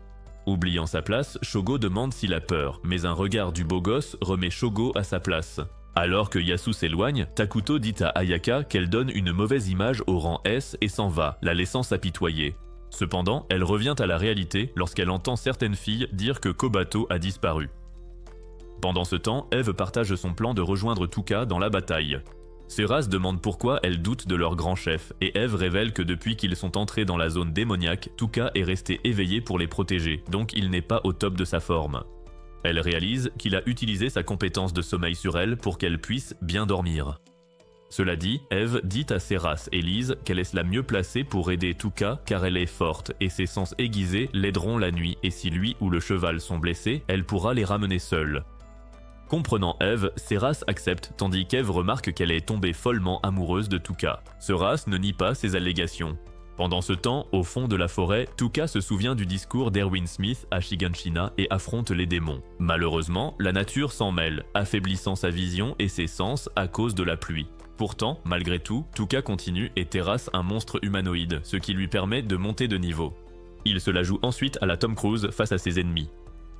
Oubliant sa place, Shogo demande s'il a peur, mais un regard du beau gosse remet Shogo à sa place. Alors que Yasu s'éloigne, Takuto dit à Ayaka qu'elle donne une mauvaise image au rang S et s'en va, la laissant s'apitoyer. Cependant, elle revient à la réalité lorsqu'elle entend certaines filles dire que Kobato a disparu. Pendant ce temps, Eve partage son plan de rejoindre Tuka dans la bataille. Seras demande pourquoi elle doute de leur grand chef, et Eve révèle que depuis qu'ils sont entrés dans la zone démoniaque, Tuka est resté éveillé pour les protéger, donc il n'est pas au top de sa forme. Elle réalise qu'il a utilisé sa compétence de sommeil sur elle pour qu'elle puisse bien dormir. Cela dit, Eve dit à Seras et Lise qu'elle est la mieux placée pour aider Tuka car elle est forte et ses sens aiguisés l'aideront la nuit et si lui ou le cheval sont blessés, elle pourra les ramener seule. Comprenant Eve, Seras accepte tandis qu'Eve remarque qu'elle est tombée follement amoureuse de Tuka. Seras ne nie pas ses allégations. Pendant ce temps, au fond de la forêt, Tuka se souvient du discours d'Erwin Smith à Shiganshina et affronte les démons. Malheureusement, la nature s'en mêle, affaiblissant sa vision et ses sens à cause de la pluie. Pourtant, malgré tout, Tuka continue et terrasse un monstre humanoïde, ce qui lui permet de monter de niveau. Il se la joue ensuite à la Tom Cruise face à ses ennemis.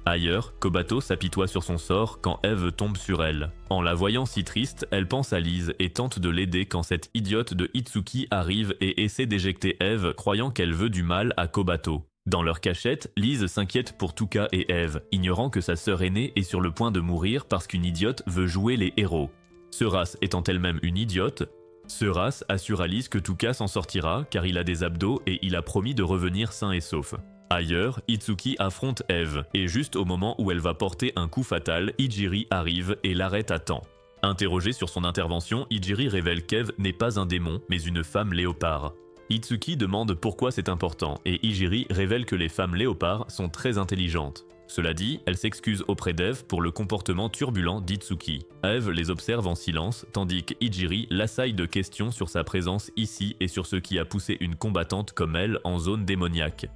Ailleurs, Kobato s'apitoie sur son sort quand Eve tombe sur elle. En la voyant si triste, elle pense à Lise et tente de l'aider quand cette idiote de Itsuki arrive et essaie d'éjecter Eve croyant qu'elle veut du mal à Kobato. Dans leur cachette, Lise s'inquiète pour Tuka et Eve, ignorant que sa sœur aînée est sur le point de mourir parce qu'une idiote veut jouer les héros. Seuras étant elle-même une idiote, Seuras assure à Lise que Tuka s'en sortira car il a des abdos et il a promis de revenir sain et sauf. Ailleurs, Itsuki affronte Eve, et juste au moment où elle va porter un coup fatal, Ijiri arrive et l'arrête à temps. Interrogé sur son intervention, Ijiri révèle qu'Eve n'est pas un démon, mais une femme léopard. Itsuki demande pourquoi c'est important, et Ijiri révèle que les femmes léopards sont très intelligentes. Cela dit, elle s'excuse auprès d'Eve pour le comportement turbulent d'Itsuki. Eve les observe en silence, tandis qu'Ijiri l'assaille de questions sur sa présence ici et sur ce qui a poussé une combattante comme elle en zone démoniaque.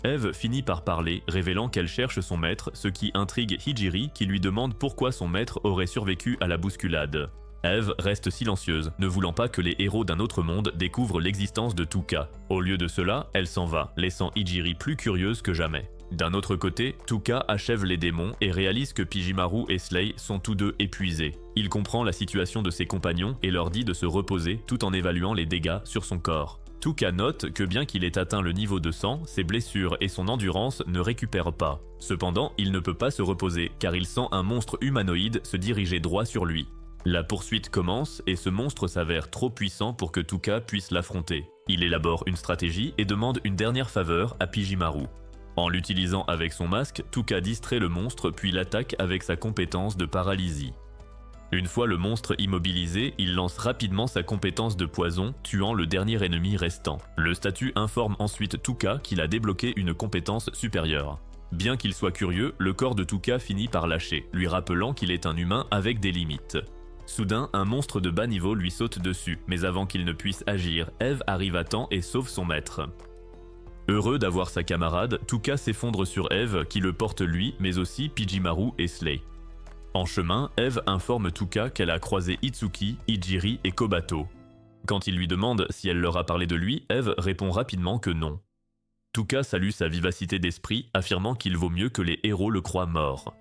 Eve finit par parler, révélant qu'elle cherche son maître, ce qui intrigue Ijiri qui lui demande pourquoi son maître aurait survécu à la bousculade. Eve reste silencieuse, ne voulant pas que les héros d'un autre monde découvrent l'existence de Tuka. Au lieu de cela, elle s'en va, laissant Ijiri plus curieuse que jamais. D'un autre côté, Tuka achève les démons et réalise que Pijimaru et Slay sont tous deux épuisés. Il comprend la situation de ses compagnons et leur dit de se reposer tout en évaluant les dégâts sur son corps. Tuka note que bien qu'il ait atteint le niveau de sang, ses blessures et son endurance ne récupèrent pas. Cependant, il ne peut pas se reposer car il sent un monstre humanoïde se diriger droit sur lui. La poursuite commence et ce monstre s'avère trop puissant pour que Tuka puisse l'affronter. Il élabore une stratégie et demande une dernière faveur à Pijimaru. En l'utilisant avec son masque, Tuka distrait le monstre puis l'attaque avec sa compétence de paralysie. Une fois le monstre immobilisé, il lance rapidement sa compétence de poison, tuant le dernier ennemi restant. Le statut informe ensuite Tuka qu'il a débloqué une compétence supérieure. Bien qu'il soit curieux, le corps de Tuka finit par lâcher, lui rappelant qu'il est un humain avec des limites. Soudain, un monstre de bas niveau lui saute dessus, mais avant qu'il ne puisse agir, Eve arrive à temps et sauve son maître. Heureux d'avoir sa camarade, Tuka s'effondre sur Eve qui le porte lui, mais aussi Pijimaru et Slay. En chemin, Eve informe Tuka qu'elle a croisé Itsuki, Ijiri et Kobato. Quand il lui demande si elle leur a parlé de lui, Eve répond rapidement que non. Tuka salue sa vivacité d'esprit, affirmant qu'il vaut mieux que les héros le croient mort.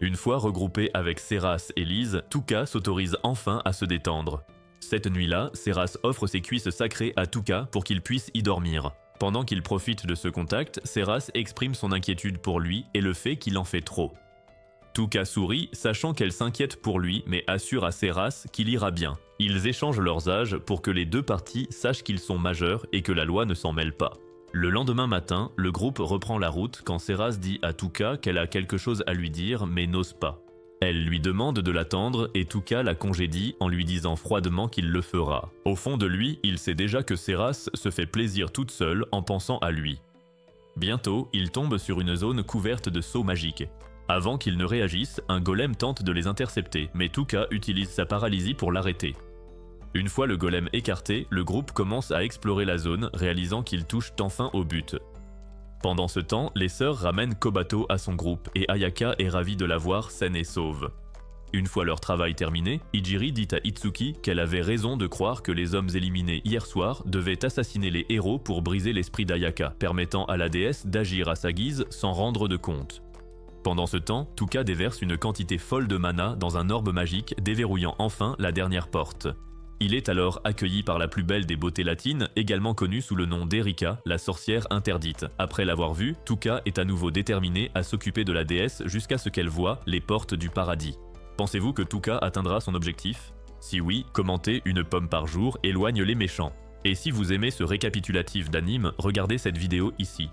Une fois regroupé avec Seuras et Lise, Tuka s'autorise enfin à se détendre. Cette nuit-là, Seuras offre ses cuisses sacrées à Tuka pour qu'il puisse y dormir. Pendant qu'il profite de ce contact, Seuras exprime son inquiétude pour lui et le fait qu'il en fait trop. Tuka sourit, sachant qu'elle s'inquiète pour lui, mais assure à Seuras qu'il ira bien. Ils échangent leurs âges pour que les deux parties sachent qu'ils sont majeurs et que la loi ne s'en mêle pas. Le lendemain matin, le groupe reprend la route quand Seuras dit à Tuka qu'elle a quelque chose à lui dire mais n'ose pas. Elle lui demande de l'attendre et Tuka la congédie en lui disant froidement qu'il le fera. Au fond de lui, il sait déjà que Seuras se fait plaisir toute seule en pensant à lui. Bientôt, il tombe sur une zone couverte de sceaux magiques. Avant qu'ils ne réagissent, un golem tente de les intercepter, mais Tuka utilise sa paralysie pour l'arrêter. Une fois le golem écarté, le groupe commence à explorer la zone, réalisant qu'ils touchent enfin au but. Pendant ce temps, les sœurs ramènent Kobato à son groupe, et Ayaka est ravie de la voir saine et sauve. Une fois leur travail terminé, Ijiri dit à Itsuki qu'elle avait raison de croire que les hommes éliminés hier soir devaient assassiner les héros pour briser l'esprit d'Ayaka, permettant à la déesse d'agir à sa guise sans rendre de compte. Pendant ce temps, Tuka déverse une quantité folle de mana dans un orbe magique, déverrouillant enfin la dernière porte. Il est alors accueilli par la plus belle des beautés latines, également connue sous le nom d'Erika, la sorcière interdite. Après l'avoir vue, Tuka est à nouveau déterminée à s'occuper de la déesse jusqu'à ce qu'elle voie les portes du paradis. Pensez-vous que Tuka atteindra son objectif? Si oui, commentez une pomme par jour éloigne les méchants. Et si vous aimez ce récapitulatif d'anime, regardez cette vidéo ici.